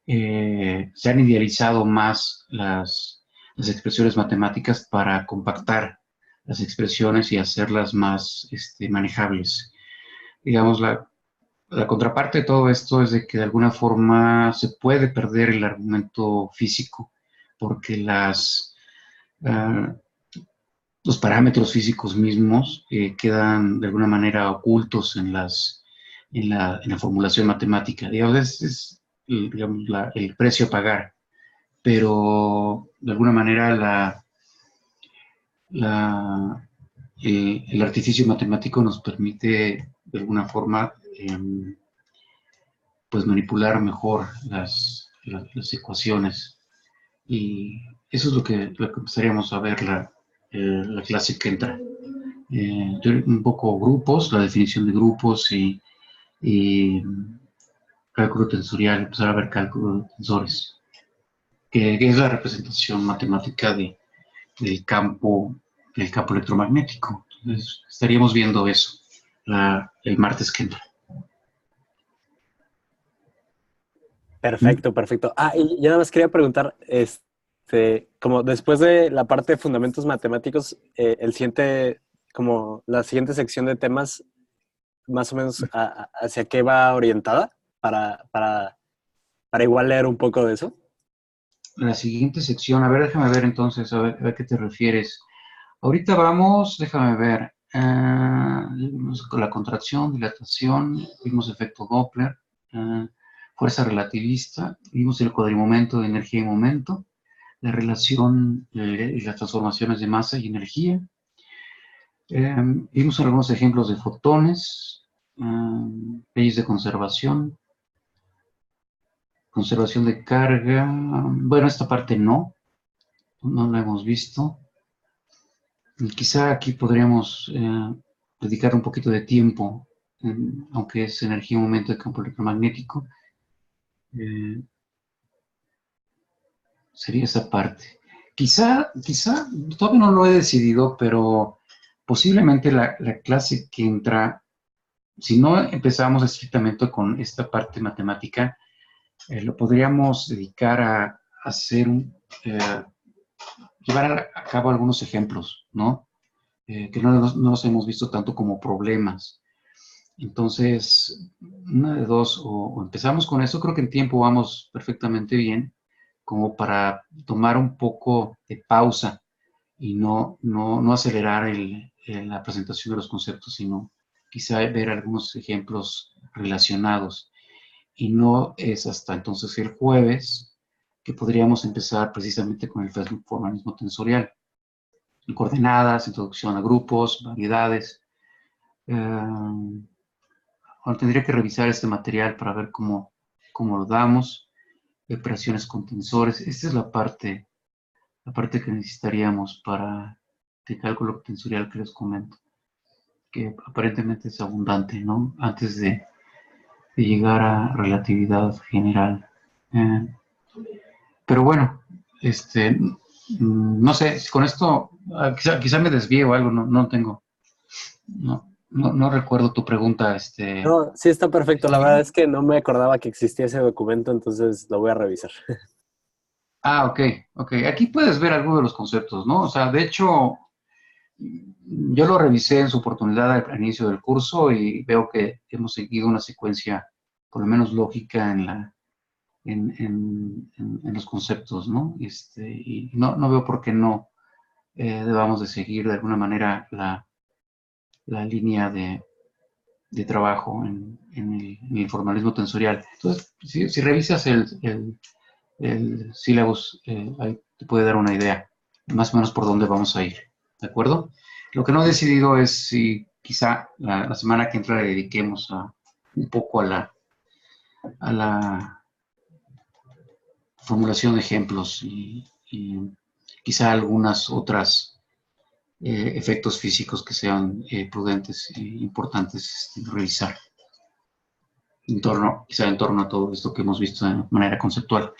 [SPEAKER 1] se han idealizado más las expresiones matemáticas para compactar las expresiones y hacerlas más manejables. Digamos, la contraparte de todo esto es de que de alguna forma se puede perder el argumento físico, porque los parámetros físicos mismos quedan de alguna manera ocultos en la formulación matemática. Digamos, es digamos, el precio a pagar, pero de alguna manera el artificio matemático nos permite de alguna forma pues manipular mejor las ecuaciones. Y eso es lo que empezaríamos a ver la clase que entra. Un poco grupos, la definición de grupos y cálculo tensorial, empezar a ver cálculo de tensores, que es la representación matemática del campo electromagnético. Entonces, estaríamos viendo eso el martes que entra.
[SPEAKER 3] Perfecto, perfecto. Y ya nada más quería preguntar, como después de la parte de fundamentos matemáticos, como la siguiente sección de temas, más o menos hacia qué va orientada para igual leer un poco de eso.
[SPEAKER 1] La siguiente sección, a ver, déjame ver entonces, a ver qué te refieres. Ahorita vamos, déjame ver, vimos con la contracción, dilatación, vimos efecto Doppler, fuerza relativista, vimos el cuadrimomento de energía y momento, la relación y las transformaciones de masa y energía. Vimos algunos ejemplos de fotones, leyes de conservación de carga. Bueno, esta parte no la hemos visto. Y quizá aquí podríamos dedicar un poquito de tiempo, aunque es energía en un momento de campo electromagnético, eh, sería esa parte. Quizá, todavía no lo he decidido, pero posiblemente la clase que entra, si no empezamos estrictamente con esta parte matemática, lo podríamos dedicar a hacer llevar a cabo algunos ejemplos, ¿no? Que no los hemos visto tanto como problemas. Entonces, una de dos, o empezamos con eso, creo que en tiempo vamos perfectamente bien, como para tomar un poco de pausa y no acelerar la presentación de los conceptos, sino quizá ver algunos ejemplos relacionados. Y no es hasta entonces el jueves que podríamos empezar precisamente con el formalismo tensorial. Coordenadas, introducción a grupos, variedades. Ahora tendría que revisar este material para ver cómo lo damos. Operaciones con tensores. Esta es la parte que necesitaríamos para el cálculo tensorial que les comento, que aparentemente es abundante, ¿no? Antes de llegar a relatividad general. Eh, pero bueno, no sé, con esto quizá me desvío o algo, no tengo, no recuerdo tu pregunta,
[SPEAKER 3] No, sí está perfecto. La verdad
[SPEAKER 1] ¿sí?
[SPEAKER 3] es que no me acordaba que existía ese documento, entonces lo voy a revisar.
[SPEAKER 1] Ah, ok. Aquí puedes ver algunos de los conceptos, ¿no? O sea, de hecho, yo lo revisé en su oportunidad al inicio del curso y veo que hemos seguido una secuencia, por lo menos lógica, en los conceptos, ¿no? Y no veo por qué no debamos de seguir de alguna manera la línea de trabajo en el formalismo tensorial. Entonces, si revisas el sílabus, ahí te puede dar una idea, más o menos por dónde vamos a ir, ¿de acuerdo? Lo que no he decidido es si quizá la semana que entra le dediquemos un poco a la formulación de ejemplos y quizá algunas otras efectos físicos que sean prudentes e importantes revisar quizá en torno a todo esto que hemos visto de manera conceptual.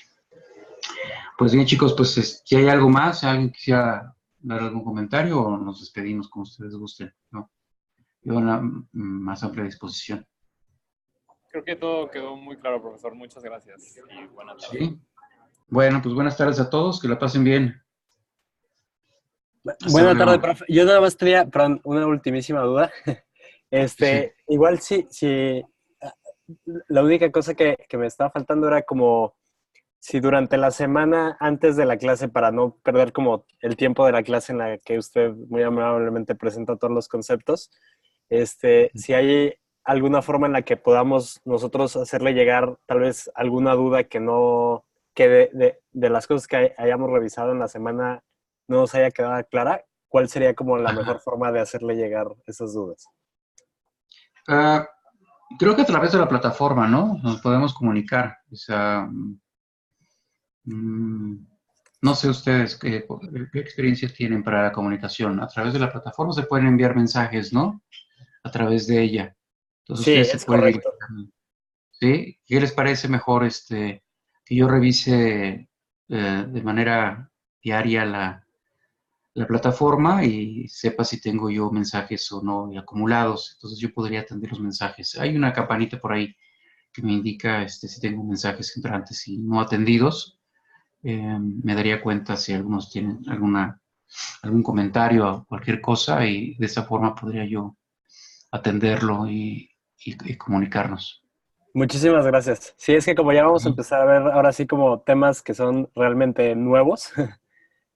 [SPEAKER 1] Pues bien, chicos, pues si hay algo más, si alguien quisiera dar algún comentario o nos despedimos como ustedes gusten, ¿no? Yo a una más amplia disposición.
[SPEAKER 2] Creo que todo quedó muy claro, profesor. Muchas gracias y buena tarde.
[SPEAKER 1] Sí. Bueno, pues buenas tardes a todos, que la pasen bien. Hasta
[SPEAKER 3] Buena tarde,
[SPEAKER 1] luego.
[SPEAKER 3] profe. Yo nada más tenía, perdón, una ultimísima duda.
[SPEAKER 1] Sí.
[SPEAKER 3] Igual sí, la única cosa que me estaba faltando era como si durante la semana antes de la clase, para no perder como el tiempo de la clase en la que usted muy amablemente presenta todos los conceptos, si hay alguna forma en la que podamos nosotros hacerle llegar tal vez alguna duda que no, que de las cosas que hayamos revisado en la semana no nos haya quedado clara, ¿cuál sería como la mejor
[SPEAKER 1] Ajá.
[SPEAKER 3] forma de hacerle llegar esas dudas?
[SPEAKER 1] Ah, creo que a través de la plataforma, ¿no? Nos podemos comunicar. O sea, mm, no sé ustedes qué experiencia tienen para la comunicación. A través de la plataforma se pueden enviar mensajes, ¿no? A través de ella. Entonces
[SPEAKER 3] Sí,
[SPEAKER 1] ustedes se
[SPEAKER 3] es
[SPEAKER 1] pueden
[SPEAKER 3] correcto.
[SPEAKER 1] dirigir. ¿Sí? ¿Qué les parece mejor que yo revise de manera diaria la plataforma y sepa si tengo yo mensajes o no acumulados? Entonces yo podría atender los mensajes. Hay una campanita por ahí que me indica si tengo mensajes entrantes y no atendidos. Me daría cuenta si algunos tienen algún comentario o cualquier cosa y de esa forma podría yo atenderlo y comunicarnos.
[SPEAKER 3] Muchísimas gracias. Sí, es que como ya vamos a
[SPEAKER 1] Ujú.
[SPEAKER 3] empezar a ver ahora sí como temas que son realmente nuevos,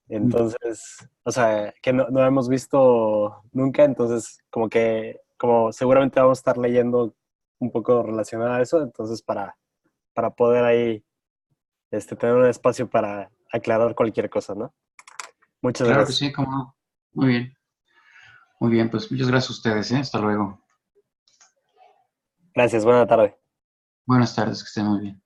[SPEAKER 3] entonces, o sea, que no hemos visto nunca, entonces como seguramente vamos a estar leyendo un poco relacionado a eso, entonces para poder ahí tener un espacio para aclarar cualquier cosa, ¿no? Muchas
[SPEAKER 1] Claro que
[SPEAKER 3] gracias.
[SPEAKER 1] sí, cómo no. Muy bien. Muy bien, pues muchas gracias a ustedes, ¿eh? Hasta luego.
[SPEAKER 3] Gracias, buena tarde.
[SPEAKER 1] Buenas tardes, que estén muy bien.